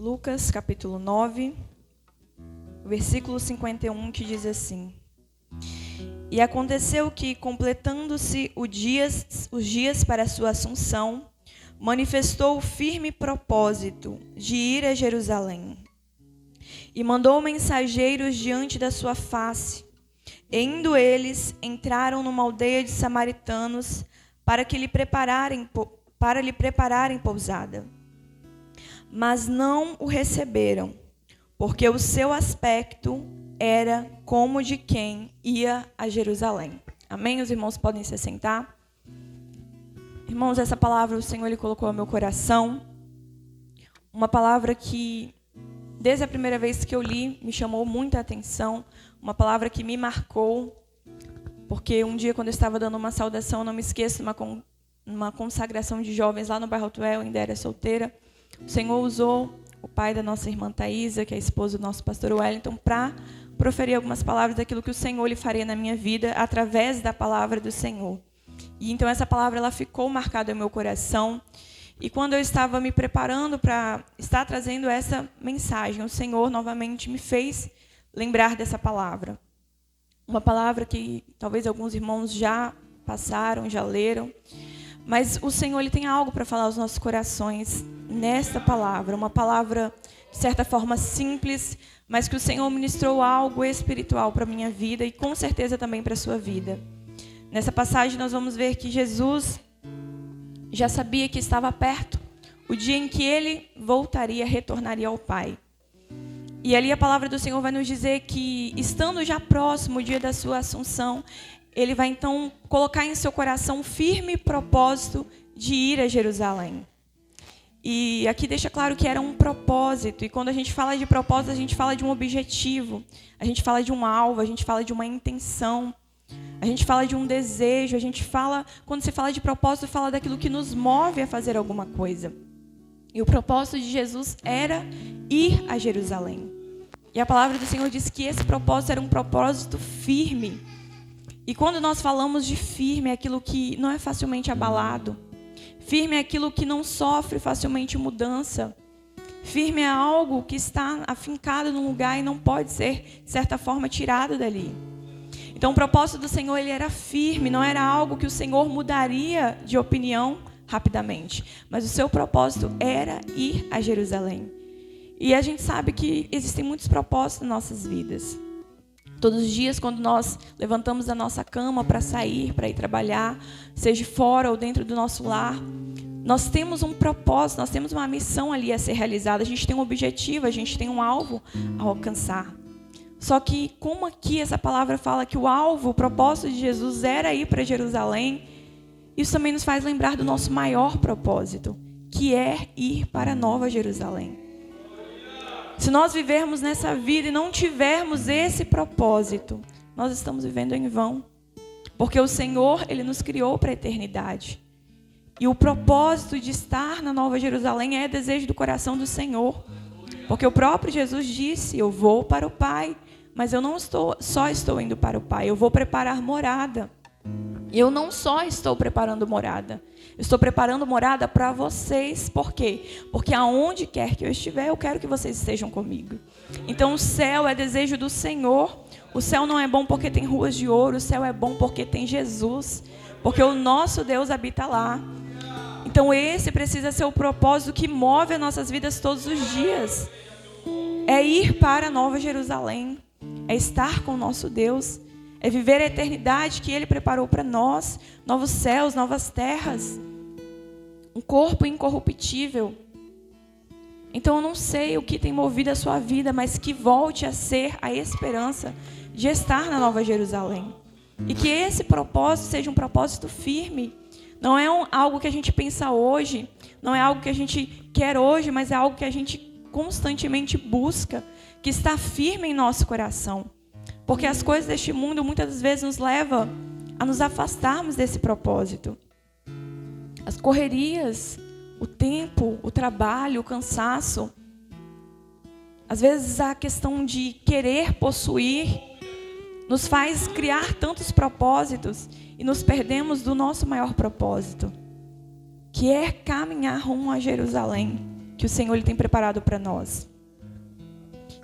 Lucas, capítulo 9, versículo 51, que diz assim: E aconteceu que, completando-se os dias para a sua assunção, manifestou o firme propósito de ir a Jerusalém. E mandou mensageiros diante da sua face. E indo eles, entraram numa aldeia de samaritanos para lhe prepararem pousada. Mas não o receberam, porque o seu aspecto era como de quem ia a Jerusalém. Amém? Os irmãos podem se sentar. Irmãos, essa palavra o Senhor ele colocou no meu coração. Uma palavra que, desde a primeira vez que eu li, me chamou muita atenção. Uma palavra que me marcou. Porque um dia, quando eu estava dando uma saudação, eu não me esqueço, uma consagração de jovens lá no bairro Tuel, ainda era solteira. O Senhor usou o pai da nossa irmã Thaisa, que é a esposa do nosso pastor Wellington, para proferir algumas palavras daquilo que o Senhor lhe faria na minha vida através da palavra do Senhor. E então essa palavra ela ficou marcada no meu coração. E quando eu estava me preparando para estar trazendo essa mensagem, o Senhor novamente me fez lembrar dessa palavra. Uma palavra que talvez alguns irmãos já passaram, já leram. Mas o Senhor ele tem algo para falar aos nossos corações nesta palavra. Uma palavra, de certa forma, simples, mas que o Senhor ministrou algo espiritual para a minha vida e com certeza também para a sua vida. Nessa passagem nós vamos ver que Jesus já sabia que estava perto o dia em que ele voltaria, retornaria ao Pai. E ali a palavra do Senhor vai nos dizer que, estando já próximo o dia da sua assunção, ele vai então colocar em seu coração um firme propósito de ir a Jerusalém. E aqui deixa claro que era um propósito. E quando a gente fala de propósito, a gente fala de um objetivo. A gente fala de um alvo, a gente fala de uma intenção. A gente fala de um desejo. Quando se fala de propósito, fala daquilo que nos move a fazer alguma coisa. E o propósito de Jesus era ir a Jerusalém. E a palavra do Senhor diz que esse propósito era um propósito firme. E quando nós falamos de firme, é aquilo que não é facilmente abalado. Firme é aquilo que não sofre facilmente mudança. Firme é algo que está afincado num lugar e não pode ser, de certa forma, tirado dali. Então o propósito do Senhor ele era firme, não era algo que o Senhor mudaria de opinião rapidamente. Mas o seu propósito era ir a Jerusalém. E a gente sabe que existem muitos propósitos nas nossas vidas. Todos os dias, quando nós levantamos da nossa cama para sair, para ir trabalhar, seja fora ou dentro do nosso lar, nós temos um propósito, nós temos uma missão ali a ser realizada. A gente tem um objetivo, a gente tem um alvo a alcançar. Só que, como aqui essa palavra fala que o alvo, o propósito de Jesus era ir para Jerusalém, isso também nos faz lembrar do nosso maior propósito, que é ir para a Nova Jerusalém. Se nós vivermos nessa vida e não tivermos esse propósito, nós estamos vivendo em vão. Porque o Senhor, ele nos criou para a eternidade. E o propósito de estar na Nova Jerusalém é desejo do coração do Senhor. Porque o próprio Jesus disse, eu vou para o Pai, mas eu não só estou indo para o Pai, eu vou preparar morada. Eu não só estou preparando morada, eu estou preparando morada para vocês. Por quê? Porque aonde quer que eu estiver, eu quero que vocês estejam comigo. Então o céu é desejo do Senhor. O céu não é bom porque tem ruas de ouro, o céu é bom porque tem Jesus. Porque o nosso Deus habita lá. Então esse precisa ser o propósito que move as nossas vidas todos os dias. É ir para a Nova Jerusalém, é estar com o nosso Deus. É viver a eternidade que Ele preparou para nós, novos céus, novas terras, um corpo incorruptível. Então eu não sei o que tem movido a sua vida, mas que volte a ser a esperança de estar na Nova Jerusalém. E que esse propósito seja um propósito firme. Não é algo que a gente pensa hoje, não é algo que a gente quer hoje, mas é algo que a gente constantemente busca, que está firme em nosso coração. Porque as coisas deste mundo muitas das vezes nos levam a nos afastarmos desse propósito. As correrias, o tempo, o trabalho, o cansaço. Às vezes a questão de querer possuir nos faz criar tantos propósitos e nos perdemos do nosso maior propósito, que é caminhar rumo a Jerusalém, que o Senhor ele tem preparado para nós.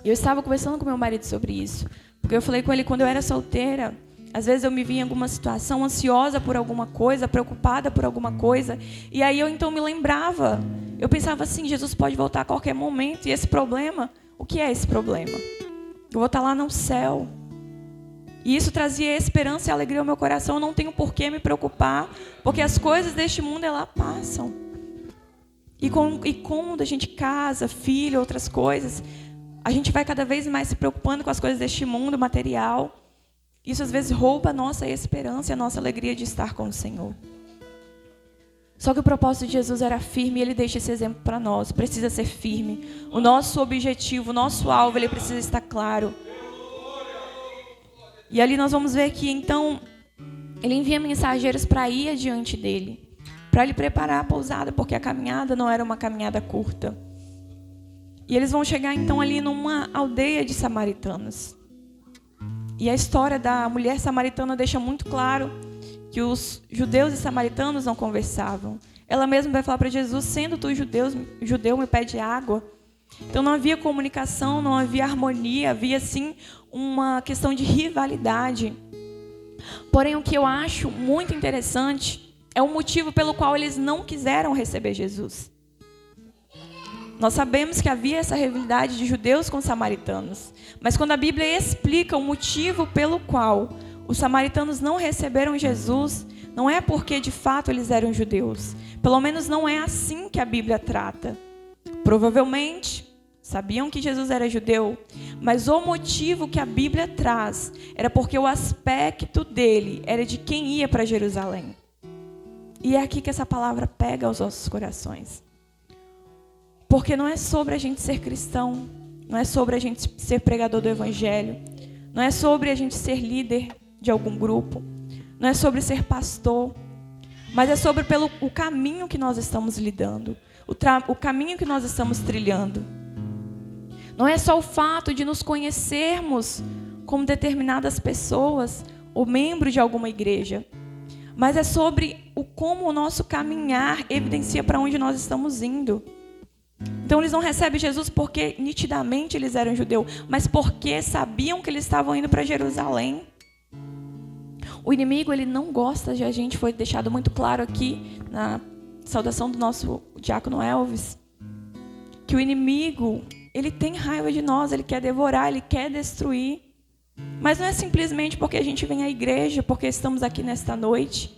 Eu estava conversando com meu marido sobre isso. Porque eu falei com ele, quando eu era solteira, Às vezes eu me via em alguma situação ansiosa por alguma coisa, preocupada por alguma coisa, e aí eu então me lembrava. Eu pensava assim, Jesus pode voltar a qualquer momento, e esse problema, o que é esse problema? Eu vou estar lá no céu. E isso trazia esperança e alegria ao meu coração. Eu não tenho por que me preocupar, porque as coisas deste mundo, elas passam. E quando a gente casa, filho, outras coisas, a gente vai cada vez mais se preocupando com as coisas deste mundo material. Isso às vezes rouba a nossa esperança e a nossa alegria de estar com o Senhor. Só que o propósito de Jesus era firme e Ele deixa esse exemplo para nós. Precisa ser firme. O nosso objetivo, o nosso alvo, ele precisa estar claro. E ali nós vamos ver que então Ele envia mensageiros para ir adiante dele, para Ele preparar a pousada, porque a caminhada não era uma caminhada curta. E eles vão chegar então ali numa aldeia de samaritanos. E a história da mulher samaritana deixa muito claro que os judeus e samaritanos não conversavam. Ela mesma vai falar para Jesus, sendo tu judeu, me pede água. Então não havia comunicação, não havia harmonia, havia sim uma questão de rivalidade. Porém, o que eu acho muito interessante é o motivo pelo qual eles não quiseram receber Jesus. Nós sabemos que havia essa rivalidade de judeus com samaritanos. Mas quando a Bíblia explica o motivo pelo qual os samaritanos não receberam Jesus, não é porque de fato eles eram judeus. Pelo menos não é assim que a Bíblia trata. Provavelmente sabiam que Jesus era judeu, mas o motivo que a Bíblia traz era porque o aspecto dele era de quem ia para Jerusalém. E é aqui que essa palavra pega aos nossos corações. Porque não é sobre a gente ser cristão, não é sobre a gente ser pregador do Evangelho, não é sobre a gente ser líder de algum grupo, não é sobre ser pastor, mas é sobre o caminho que nós estamos lidando, o caminho que nós estamos trilhando. Não é só o fato de nos conhecermos como determinadas pessoas ou membro de alguma igreja, mas é sobre como o nosso caminhar evidencia para onde nós estamos indo. Então eles não recebem Jesus porque nitidamente eles eram judeus, mas porque sabiam que eles estavam indo para Jerusalém. O inimigo, ele não gosta de a gente, foi deixado muito claro aqui na saudação do nosso diácono Elvis, que o inimigo, ele tem raiva de nós, ele quer devorar, ele quer destruir. Mas não é simplesmente porque a gente vem à igreja, porque estamos aqui nesta noite,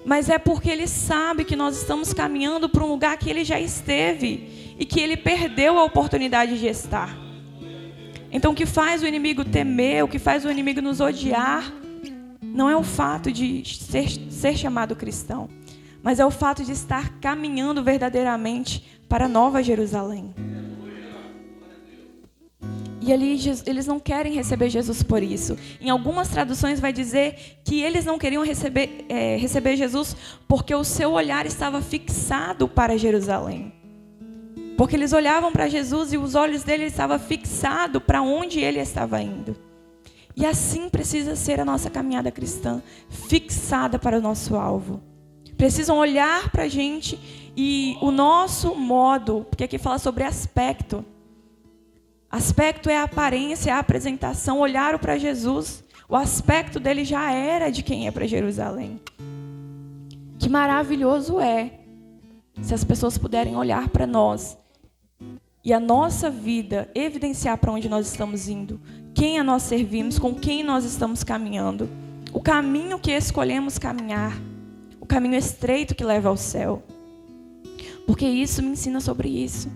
mas é porque ele sabe que nós estamos caminhando para um lugar que ele já esteve e que ele perdeu a oportunidade de estar. Então o que faz o inimigo temer, o que faz o inimigo nos odiar, não é o fato de ser chamado cristão, mas é o fato de estar caminhando verdadeiramente para a Nova Jerusalém. E ali eles não querem receber Jesus por isso. Em algumas traduções vai dizer que eles não queriam receber Jesus porque o seu olhar estava fixado para Jerusalém. Porque eles olhavam para Jesus e os olhos deles estavam fixados para onde ele estava indo. E assim precisa ser a nossa caminhada cristã, fixada para o nosso alvo. Precisam olhar para a gente e o nosso modo, porque aqui fala sobre aspecto. Aspecto é a aparência, é a apresentação. Olharam para Jesus, o aspecto dele já era de quem é para Jerusalém. Que maravilhoso é se as pessoas puderem olhar para nós e a nossa vida evidenciar para onde nós estamos indo, quem a nós servimos, com quem nós estamos caminhando, o caminho que escolhemos caminhar, o caminho estreito que leva ao céu. Porque isso me ensina sobre isso.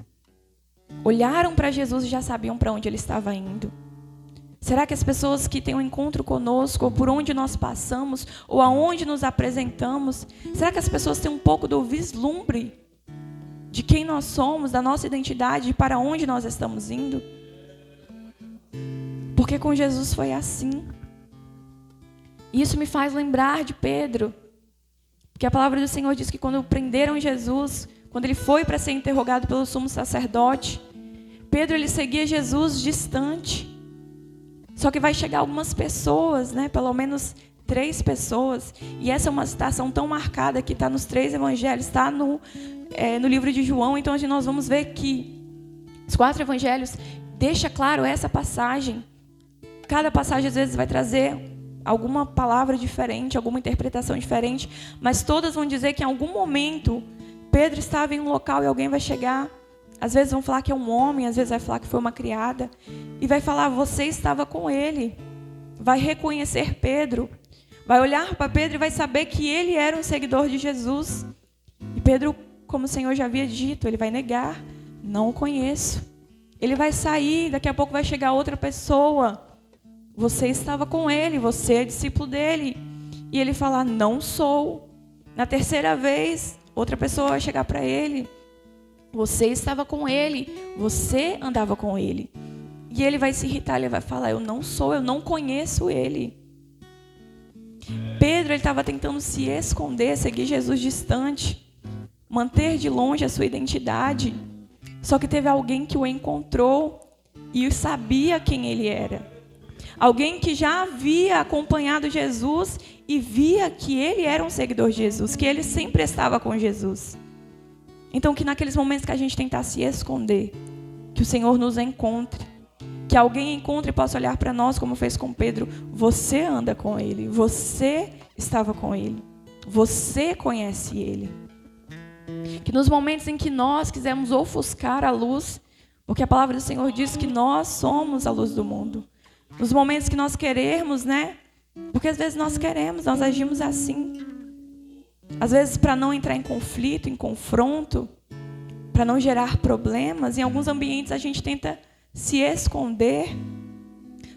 Olharam para Jesus e já sabiam para onde ele estava indo. Será que as pessoas que têm um encontro conosco, ou por onde nós passamos, ou aonde nos apresentamos, será que as pessoas têm um pouco do vislumbre de quem nós somos, da nossa identidade, de para onde nós estamos indo? Porque com Jesus foi assim. Isso me faz lembrar de Pedro. Porque a palavra do Senhor diz que quando prenderam Jesus, quando ele foi para ser interrogado pelo sumo sacerdote, Pedro, ele seguia Jesus distante. Só que vai chegar algumas pessoas, pelo menos 3 pessoas, e essa é uma citação tão marcada que está nos 3 evangelhos, está no livro de João. Então nós vamos ver que os 4 evangelhos deixa claro essa passagem. Cada passagem às vezes vai trazer alguma palavra diferente, alguma interpretação diferente, mas todas vão dizer que em algum momento Pedro estava em um local e alguém vai chegar. Às vezes vão falar que é um homem, às vezes vai falar que foi uma criada, e vai falar, você estava com ele. Vai reconhecer Pedro, vai olhar para Pedro e vai saber que ele era um seguidor de Jesus. E Pedro, como o Senhor já havia dito, ele vai negar, não o conheço. Ele vai sair, daqui a pouco vai chegar outra pessoa. Você estava com ele, você é discípulo dele. E ele falar, não sou. Na terceira vez, outra pessoa vai chegar para ele. Você estava com ele, você andava com ele. E ele vai se irritar, ele vai falar, eu não sou, eu não conheço ele. Pedro, ele estava tentando se esconder, seguir Jesus distante, manter de longe a sua identidade. Só que teve alguém que o encontrou e sabia quem ele era. Alguém que já havia acompanhado Jesus e via que ele era um seguidor de Jesus, que ele sempre estava com Jesus. Então, que naqueles momentos que a gente tentar se esconder, que o Senhor nos encontre, que alguém encontre e possa olhar para nós como fez com Pedro. Você anda com ele, você estava com ele, você conhece ele. Que nos momentos em que nós quisermos ofuscar a luz, porque a palavra do Senhor diz que nós somos a luz do mundo. Nos momentos que nós queremos, porque às vezes nós queremos, nós agimos assim. Às vezes para não entrar em conflito, em confronto, para não gerar problemas. Em alguns ambientes a gente tenta se esconder.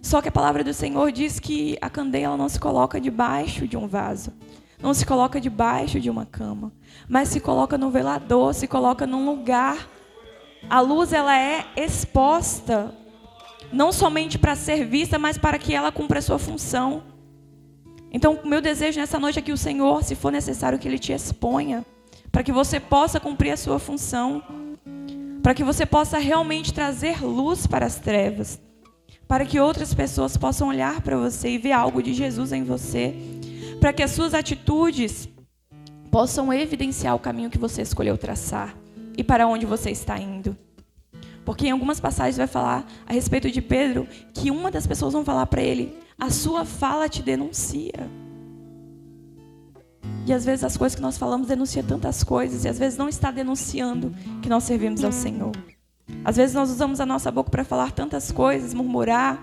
Só que a palavra do Senhor diz que a candeia ela não se coloca debaixo de um vaso. Não se coloca debaixo de uma cama. Mas se coloca no velador, se coloca num lugar. A luz ela é exposta. Não somente para ser vista, mas para que ela cumpra a sua função. Então, o meu desejo nessa noite é que o Senhor, se for necessário, que Ele te exponha, para que você possa cumprir a sua função, para que você possa realmente trazer luz para as trevas, para que outras pessoas possam olhar para você e ver algo de Jesus em você, para que as suas atitudes possam evidenciar o caminho que você escolheu traçar e para onde você está indo. Porque em algumas passagens vai falar a respeito de Pedro, que uma das pessoas vão falar para ele, a sua fala te denuncia. E às vezes as coisas que nós falamos denunciam tantas coisas, e às vezes não está denunciando que nós servimos ao Senhor. Às vezes nós usamos a nossa boca para falar tantas coisas, murmurar,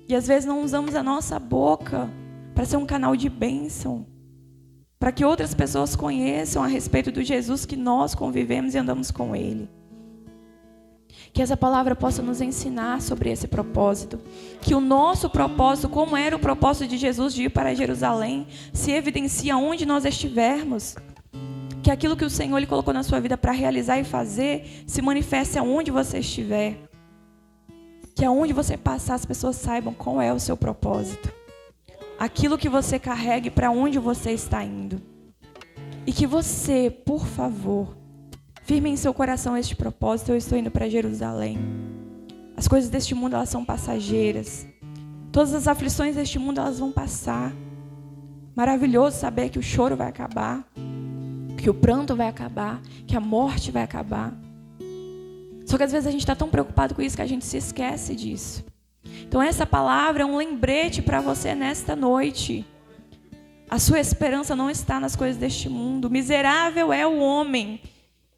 e às vezes não usamos a nossa boca para ser um canal de bênção, para que outras pessoas conheçam a respeito do Jesus que nós convivemos e andamos com Ele. Que essa palavra possa nos ensinar sobre esse propósito. Que o nosso propósito, como era o propósito de Jesus de ir para Jerusalém, se evidencia onde nós estivermos. Que aquilo que o Senhor Ele colocou na sua vida para realizar e fazer, se manifeste aonde você estiver. Que aonde você passar, as pessoas saibam qual é o seu propósito. Aquilo que você carregue, para onde você está indo. E que você, por favor, firme em seu coração este propósito, eu estou indo para Jerusalém. As coisas deste mundo, elas são passageiras. Todas as aflições deste mundo, elas vão passar. Maravilhoso saber que o choro vai acabar, que o pranto vai acabar, que a morte vai acabar. Só que às vezes a gente está tão preocupado com isso que a gente se esquece disso. Então essa palavra é um lembrete para você nesta noite. A sua esperança não está nas coisas deste mundo. Miserável é o homem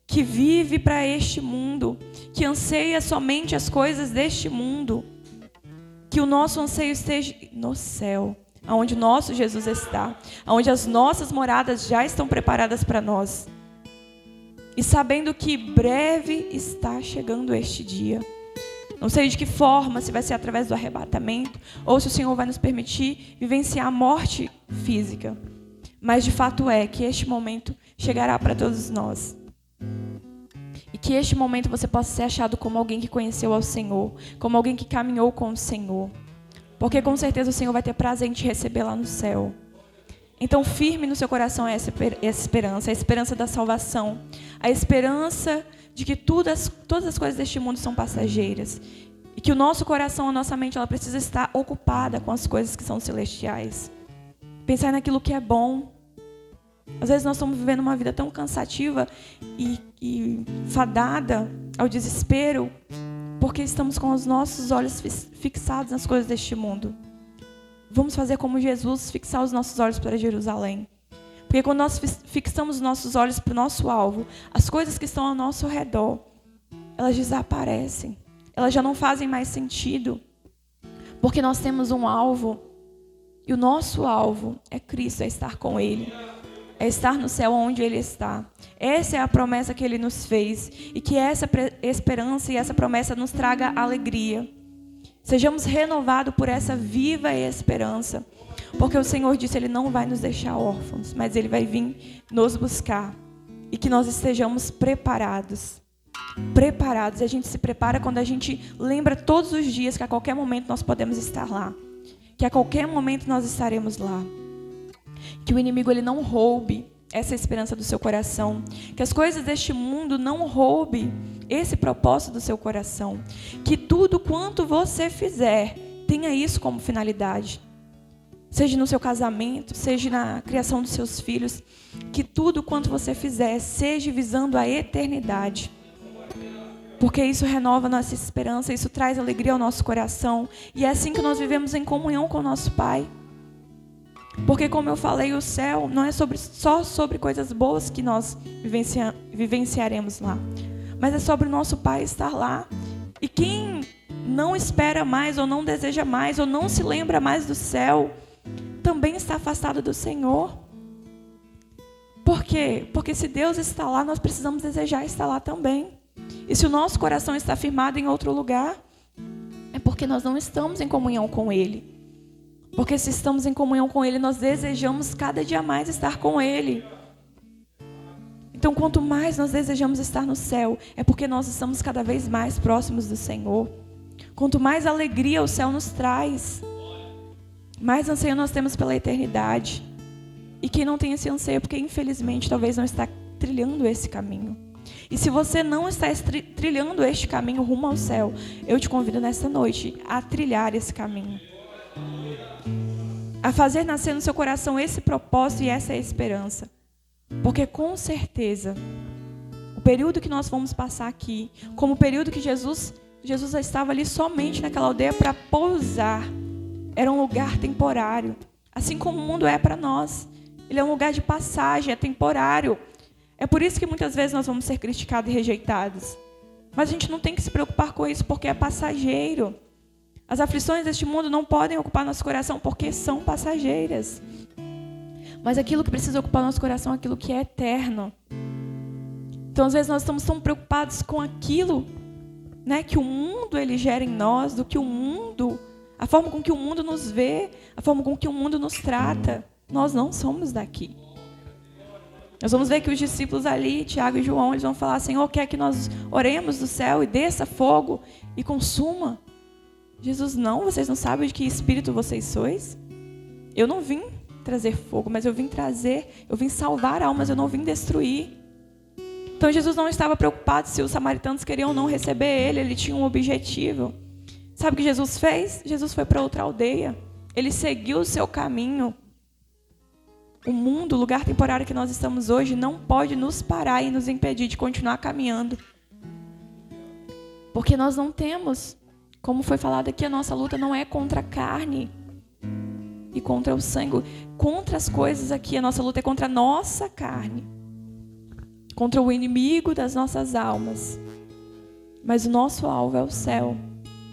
que vive para este mundo, que anseia somente as coisas deste mundo. Que o nosso anseio esteja no céu, onde o nosso Jesus está, onde as nossas moradas já estão preparadas para nós. E sabendo que breve está chegando este dia. Não sei de que forma, se vai ser através do arrebatamento, ou se o Senhor vai nos permitir vivenciar a morte física. Mas de fato é que este momento chegará para todos nós. E que este momento você possa ser achado como alguém que conheceu ao Senhor, como alguém que caminhou com o Senhor. Porque com certeza o Senhor vai ter prazer em te receber lá no céu. Então firme no seu coração essa esperança, a esperança da salvação, a esperança de que todas as coisas deste mundo são passageiras. E que o nosso coração, a nossa mente, ela precisa estar ocupada com as coisas que são celestiais. Pensar naquilo que é bom. Às vezes nós estamos vivendo uma vida tão cansativa e fadada ao desespero, porque estamos com os nossos olhos fixados nas coisas deste mundo. vamos fazer como Jesus, fixar os nossos olhos para Jerusalém. Porque quando nós fixamos os nossos olhos para o nosso alvo, as coisas que estão ao nosso redor, elas desaparecem. Elas já não fazem mais sentido. Porque nós temos um alvo. E o nosso alvo é Cristo, é estar com Ele. É estar no céu onde Ele está. Essa é a promessa que Ele nos fez. E que essa esperança e essa promessa nos traga alegria. Sejamos renovados por essa viva esperança. Porque o Senhor disse, Ele não vai nos deixar órfãos, mas Ele vai vir nos buscar. E que nós estejamos preparados. Preparados. E a gente se prepara quando a gente lembra todos os dias que a qualquer momento nós podemos estar lá. Que a qualquer momento nós estaremos lá. Que o inimigo ele não roube essa esperança do seu coração. Que as coisas deste mundo não roubem esse propósito do seu coração. Que tudo quanto você fizer, tenha isso como finalidade. Seja no seu casamento, seja na criação dos seus filhos. Que tudo quanto você fizer, seja visando a eternidade. Porque isso renova a nossa esperança, isso traz alegria ao nosso coração. E é assim que nós vivemos em comunhão com o nosso Pai. Porque, como eu falei, o céu não é só sobre coisas boas que nós vivenciaremos lá. Mas é sobre o nosso Pai estar lá. E quem não espera mais, ou não deseja mais, ou não se lembra mais do céu, também está afastado do Senhor. Por quê? Porque se Deus está lá, nós precisamos desejar estar lá também. E se o nosso coração está firmado em outro lugar, é porque nós não estamos em comunhão com Ele. Porque se estamos em comunhão com Ele, nós desejamos cada dia mais estar com Ele. Então, quanto mais nós desejamos estar no céu, é porque nós estamos cada vez mais próximos do Senhor. Quanto mais alegria o céu nos traz, mais anseio nós temos pela eternidade. E quem não tem esse anseio, porque infelizmente talvez não está trilhando esse caminho. E se você não está trilhando este caminho rumo ao céu, eu te convido nesta noite a trilhar esse caminho. A fazer nascer no seu coração esse propósito e essa esperança. Porque com certeza, o período que nós vamos passar aqui, como o período que Jesus estava ali somente naquela aldeia para pousar, era um lugar temporário. Assim como o mundo é para nós. Ele é um lugar de passagem, é temporário. É por isso que muitas vezes nós vamos ser criticados e rejeitados. Mas a gente não tem que se preocupar com isso, porque é passageiro. As aflições deste mundo não podem ocupar nosso coração, porque são passageiras. Mas aquilo que precisa ocupar nosso coração é aquilo que é eterno. Então, às vezes, nós estamos tão preocupados com aquilo, né, que o mundo ele gera em nós, do que o mundo, a forma com que o mundo nos vê, a forma com que o mundo nos trata. Nós não somos daqui. Nós vamos ver que os discípulos ali, Tiago e João, eles vão falar, Senhor, quer que nós oremos do céu e desça fogo e consuma? Jesus, não, vocês não sabem de que espírito vocês sois? Eu não vim trazer fogo, mas eu vim salvar almas, eu não vim destruir. Então Jesus não estava preocupado se os samaritanos queriam ou não receber ele tinha um objetivo. Sabe o que Jesus fez? Jesus foi para outra aldeia. Ele seguiu o seu caminho. O mundo, o lugar temporário que nós estamos hoje, não pode nos parar e nos impedir de continuar caminhando. Porque nós não temos, como foi falado aqui, a nossa luta não é contra a carne e contra o sangue. Contra as coisas aqui, a nossa luta é contra a nossa carne. Contra o inimigo das nossas almas. Mas o nosso alvo é o céu.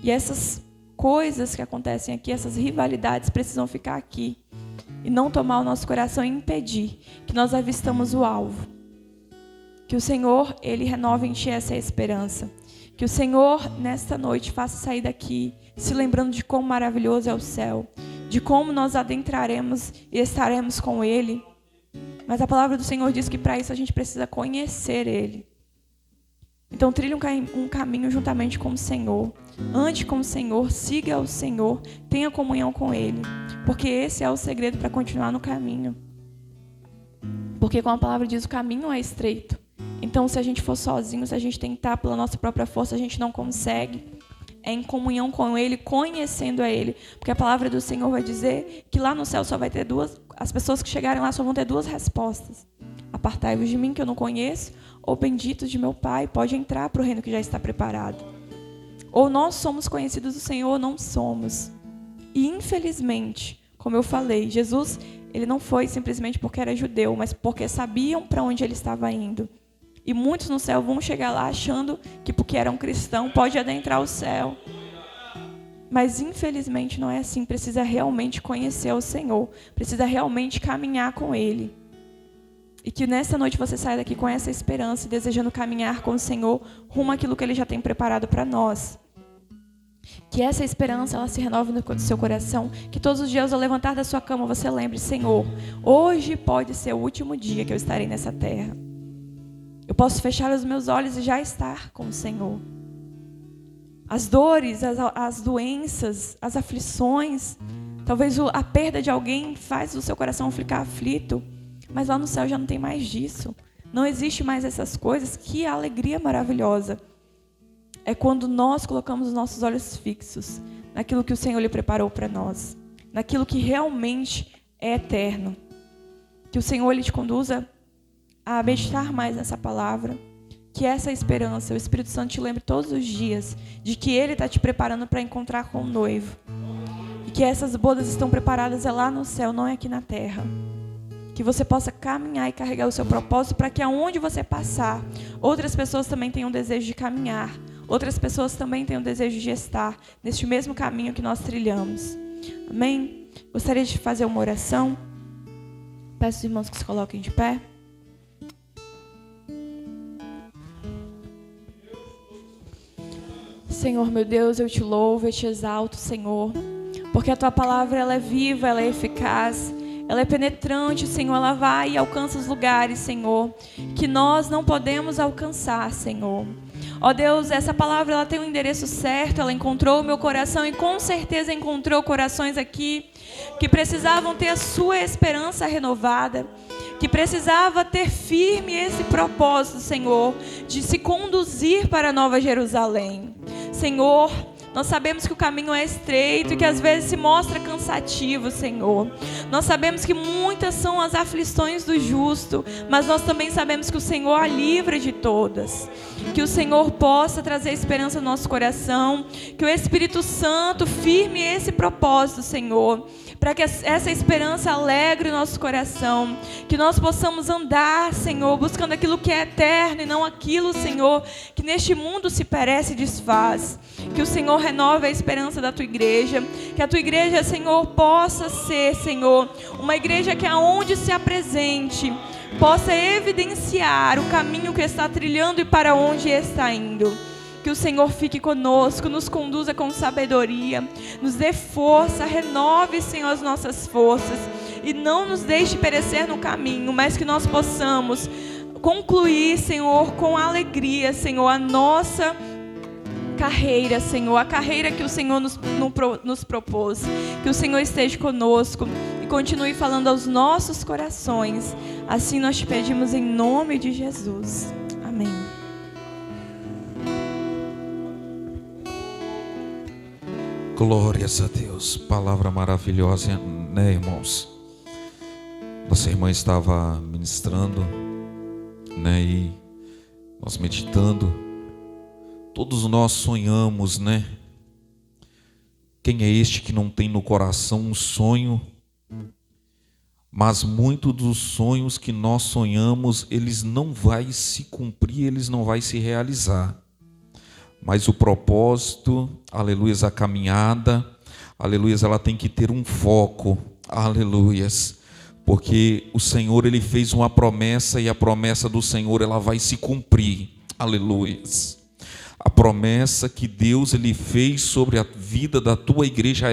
E essas coisas que acontecem aqui, essas rivalidades precisam ficar aqui. E não tomar o nosso coração e impedir que nós avistamos o alvo. Que o Senhor, Ele renove em ti essa esperança. Que o Senhor, nesta noite, faça sair daqui, se lembrando de quão maravilhoso é o céu. De como nós adentraremos e estaremos com Ele. Mas a palavra do Senhor diz que para isso a gente precisa conhecer Ele. Então trilhe um caminho juntamente com o Senhor. Ande com o Senhor, siga o Senhor, tenha comunhão com Ele. Porque esse é o segredo para continuar no caminho. Porque como a palavra diz, o caminho é estreito. Então se a gente for sozinho, se a gente tentar pela nossa própria força, a gente não consegue. É em comunhão com Ele, conhecendo a Ele. Porque a palavra do Senhor vai dizer que lá no céu só vai ter as pessoas que chegarem lá só vão ter duas respostas. Apartai-vos de mim, que eu não conheço, ou benditos de meu Pai, pode entrar para o reino que já está preparado. Ou nós somos conhecidos do Senhor ou não somos. E infelizmente, Como eu falei, Jesus, ele não foi simplesmente porque era judeu, mas porque sabiam para onde ele estava indo. E muitos no céu vão chegar lá achando que porque era um cristão pode adentrar o céu. Mas infelizmente não é assim. Precisa realmente conhecer o Senhor. Precisa realmente caminhar com Ele. E que nessa noite você saia daqui com essa esperança, desejando caminhar com o Senhor rumo àquilo que Ele já tem preparado para nós. Que essa esperança ela se renove no seu coração. Que todos os dias ao levantar da sua cama você lembre: Senhor, hoje pode ser o último dia que eu estarei nessa terra. Eu posso fechar os meus olhos e já estar com o Senhor. As dores, as doenças, as aflições, talvez a perda de alguém faz o seu coração ficar aflito. Mas lá no céu já não tem mais disso. Não existe mais essas coisas. Que alegria maravilhosa. É quando nós colocamos os nossos olhos fixos naquilo que o Senhor lhe preparou para nós. Naquilo que realmente é eterno. Que o Senhor lhe te conduza a meditar mais nessa palavra. Que essa esperança, o Espírito Santo te lembre todos os dias de que Ele está te preparando para encontrar com o noivo. E que essas bodas estão preparadas lá no céu, não é aqui na terra. Que você possa caminhar e carregar o seu propósito para que aonde você passar, outras pessoas também tenham desejo de caminhar. Outras pessoas também tenham desejo de estar neste mesmo caminho que nós trilhamos. Amém? Gostaria de fazer uma oração. Peço aos irmãos que se coloquem de pé. Senhor, meu Deus, eu te louvo, eu te exalto, Senhor. Porque a Tua palavra ela é viva, ela é eficaz. Ela é penetrante, Senhor, ela vai e alcança os lugares, Senhor, que nós não podemos alcançar, Senhor. Ó Deus, essa palavra ela tem um endereço certo, ela encontrou o meu coração e com certeza encontrou corações aqui que precisavam ter a sua esperança renovada, que precisava ter firme esse propósito, Senhor, de se conduzir para a Nova Jerusalém. Senhor, nós sabemos que o caminho é estreito e que às vezes se mostra cansativo, Senhor. Nós sabemos que muitas são as aflições do justo, mas nós também sabemos que o Senhor a livra de todas. Que o Senhor possa trazer esperança no nosso coração, que o Espírito Santo firme esse propósito, Senhor, para que essa esperança alegre o nosso coração, que nós possamos andar, Senhor, buscando aquilo que é eterno e não aquilo, Senhor, que neste mundo se perece e desfaz. Que o Senhor renove a esperança da Tua igreja, que a Tua igreja, Senhor, possa ser, Senhor, uma igreja que aonde se apresente, possa evidenciar o caminho que está trilhando e para onde está indo. Que o Senhor fique conosco, nos conduza com sabedoria, nos dê força, renove, Senhor, as nossas forças e não nos deixe perecer no caminho, mas que nós possamos concluir, Senhor, com alegria, Senhor, a nossa carreira, Senhor, a carreira que o Senhor nos propôs. Que o Senhor esteja conosco e continue falando aos nossos corações. Assim nós te pedimos em nome de Jesus. Amém. Glórias a Deus, palavra maravilhosa, né, irmãos? Nossa irmã estava ministrando, né, e nós meditando. Todos nós sonhamos, né? Quem é este que não tem no coração um sonho? Mas muitos dos sonhos que nós sonhamos, eles não vão se cumprir, eles não vão se realizar. Mas o propósito, aleluias, a caminhada, aleluias, ela tem que ter um foco, aleluias, porque o Senhor, Ele fez uma promessa e a promessa do Senhor, ela vai se cumprir, aleluias. A promessa que Deus Ele fez sobre a vida da tua igreja,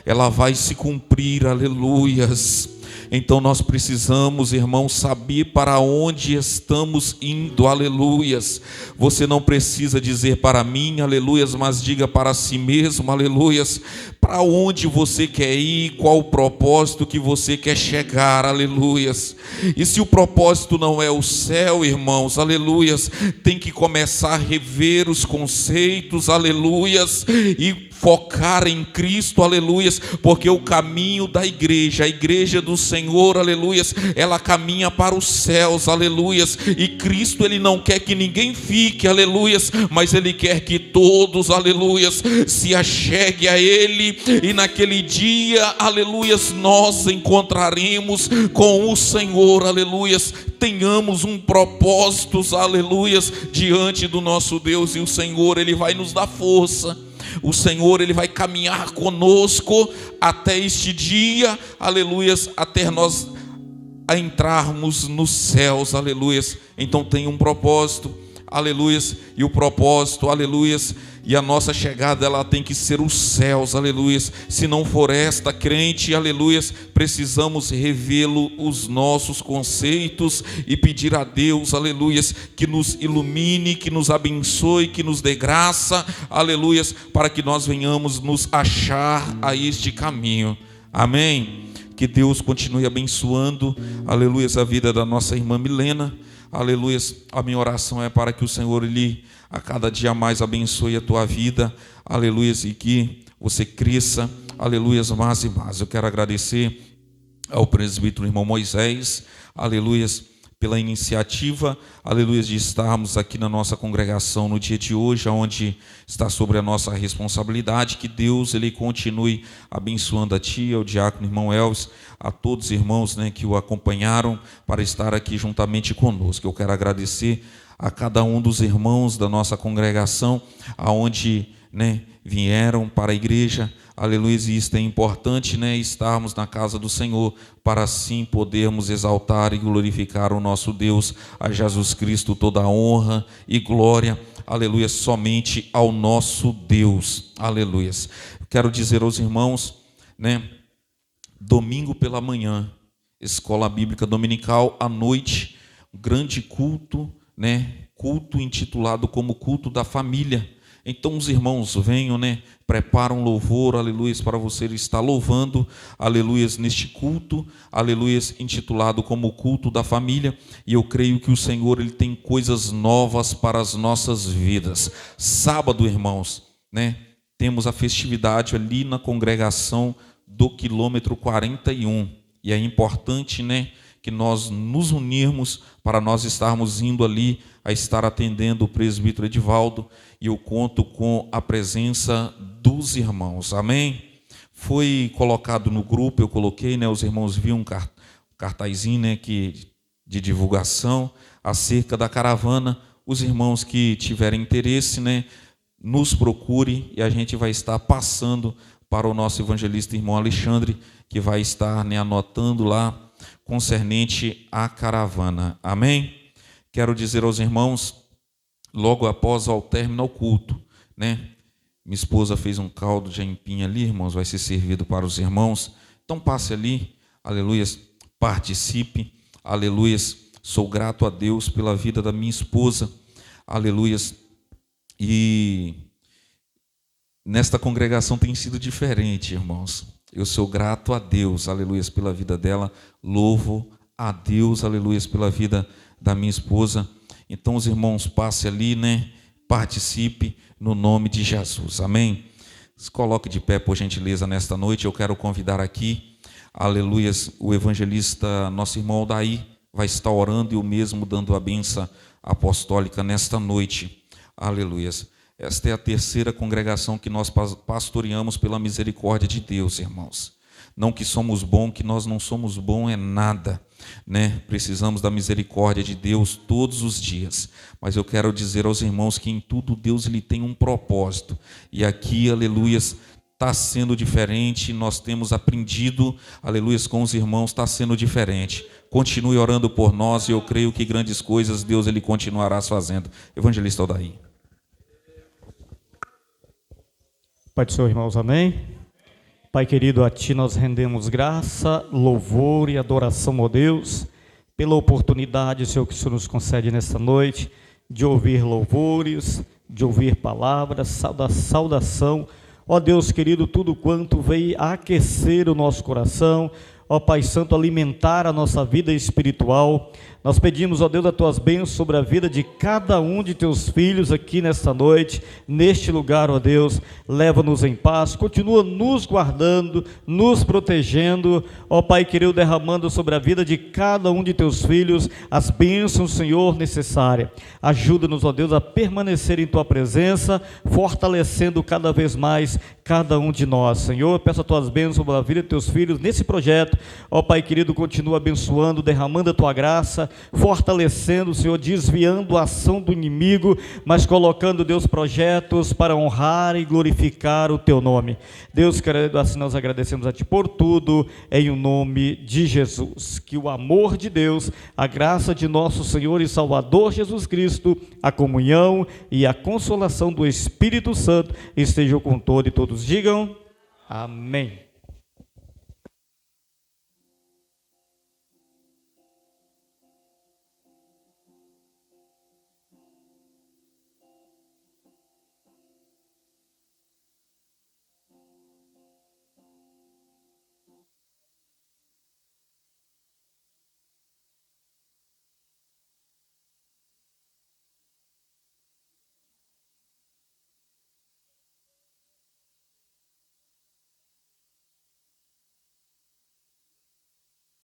ela vai se cumprir, aleluias. Então nós precisamos, irmãos, saber para onde estamos indo, aleluias. Você não precisa dizer para mim, aleluias, mas diga para si mesmo, aleluias, para onde você quer ir, qual o propósito que você quer chegar, aleluias. E se o propósito não é o céu, irmãos, aleluias, tem que começar a rever os conceitos, aleluias, e focar em Cristo, aleluias, porque o caminho da igreja, a igreja do Senhor, aleluias, ela caminha para os céus, aleluias, e Cristo, ele não quer que ninguém fique, aleluias, mas ele quer que todos, aleluias, se achegue a ele, e naquele dia, aleluias, nós encontraremos com o Senhor, aleluias. Tenhamos um propósito, aleluias, diante do nosso Deus, e o Senhor, ele vai nos dar força. O Senhor, ele vai caminhar conosco até este dia, aleluias, até nós entrarmos nos céus, aleluias. Então tem um propósito, aleluias, e o propósito, aleluias, e a nossa chegada, ela tem que ser os céus, aleluias. Se não for esta, crente, aleluias, precisamos revê-lo os nossos conceitos e pedir a Deus, aleluias, que nos ilumine, que nos abençoe, que nos dê graça, aleluias, para que nós venhamos nos achar a este caminho. Amém? Que Deus continue abençoando, aleluias, a vida da nossa irmã Milena, aleluias. A minha oração é para que o Senhor, ele a cada dia mais abençoe a tua vida, aleluias, e que você cresça, aleluias, mais e mais. Eu quero agradecer ao presbítero irmão Moisés, aleluias, pela iniciativa, aleluias, de estarmos aqui na nossa congregação no dia de hoje, onde está sobre a nossa responsabilidade. Que Deus, ele continue abençoando a ti, ao diácono irmão Elvis, a todos os irmãos, né, que o acompanharam para estar aqui juntamente conosco. Eu quero agradecer a cada um dos irmãos da nossa congregação, aonde, né, vieram para a igreja, aleluia, e isso é importante, né, estarmos na casa do Senhor, para assim podermos exaltar e glorificar o nosso Deus, a Jesus Cristo, toda a honra e glória, aleluia, somente ao nosso Deus, aleluia. Quero dizer aos irmãos, né, domingo pela manhã, escola bíblica dominical, à noite, grande culto, né, culto intitulado como culto da família. Então os irmãos venham, né, preparam louvor, aleluia, para você estar louvando, aleluia, neste culto, aleluia, intitulado como culto da família. E eu creio que o Senhor, ele tem coisas novas para as nossas vidas. Sábado, irmãos, né, temos a festividade ali na congregação do quilômetro 41, e é importante, né, que nós nos unirmos para nós estarmos indo ali a estar atendendo o presbítero Edivaldo, e eu conto com a presença dos irmãos, amém? Foi colocado no grupo, eu coloquei, né, os irmãos viram um cartazinho, né, de divulgação acerca da caravana. Os irmãos que tiverem interesse, né, nos procure, e a gente vai estar passando para o nosso evangelista irmão Alexandre, que vai estar, né, anotando lá concernente à caravana, amém? Quero dizer aos irmãos, logo após ao término ao culto, né, minha esposa fez um caldo de aipim ali, irmãos, vai ser servido para os irmãos, então passe ali, aleluias, participe, aleluias, sou grato a Deus pela vida da minha esposa, aleluias, e nesta congregação tem sido diferente, irmãos. Eu sou grato a Deus, aleluias, pela vida dela, louvo a Deus, aleluias, pela vida da minha esposa. Então os irmãos passem ali, né, participe no nome de Jesus, amém? Se coloque de pé, por gentileza, nesta noite. Eu quero convidar aqui, aleluias, o evangelista, nosso irmão Aldair, vai estar orando e o mesmo dando a bênção apostólica nesta noite, aleluias. Esta é a terceira congregação que nós pastoreamos pela misericórdia de Deus, irmãos. Não que somos bons, que nós não somos bons é nada, né? Precisamos da misericórdia de Deus todos os dias. Mas eu quero dizer aos irmãos que em tudo Deus, ele tem um propósito. E aqui, aleluias, está sendo diferente. Nós temos aprendido, aleluias, com os irmãos, está sendo diferente. Continue orando por nós e eu creio que grandes coisas Deus, ele continuará fazendo. Evangelista Aldair. Pai do Senhor, irmãos, amém? Pai querido, a Ti nós rendemos graça, louvor e adoração, ó Deus, pela oportunidade, Senhor, que o Senhor nos concede nesta noite, de ouvir louvores, de ouvir palavras, da saudação, ó Deus querido, tudo quanto veio aquecer o nosso coração, ó Pai Santo, alimentar a nossa vida espiritual. Nós pedimos, ó Deus, as tuas bênçãos sobre a vida de cada um de teus filhos aqui nesta noite, neste lugar, ó Deus. Leva-nos em paz, continua nos guardando, nos protegendo, ó Pai querido, derramando sobre a vida de cada um de teus filhos as bênçãos, Senhor, necessárias. Ajuda-nos, ó Deus, a permanecer em tua presença, fortalecendo cada vez mais cada um de nós. Senhor, peço as tuas bênçãos sobre a vida de teus filhos nesse projeto. Ó Pai querido, continua abençoando, derramando a tua graça, fortalecendo, Senhor, desviando a ação do inimigo, mas colocando, Deus, projetos para honrar e glorificar o teu nome. Deus, querido, assim nós agradecemos a ti por tudo, em o nome de Jesus. Que o amor de Deus, a graça de nosso Senhor e Salvador Jesus Cristo, a comunhão e a consolação do Espírito Santo estejam com todos e todos digam amém.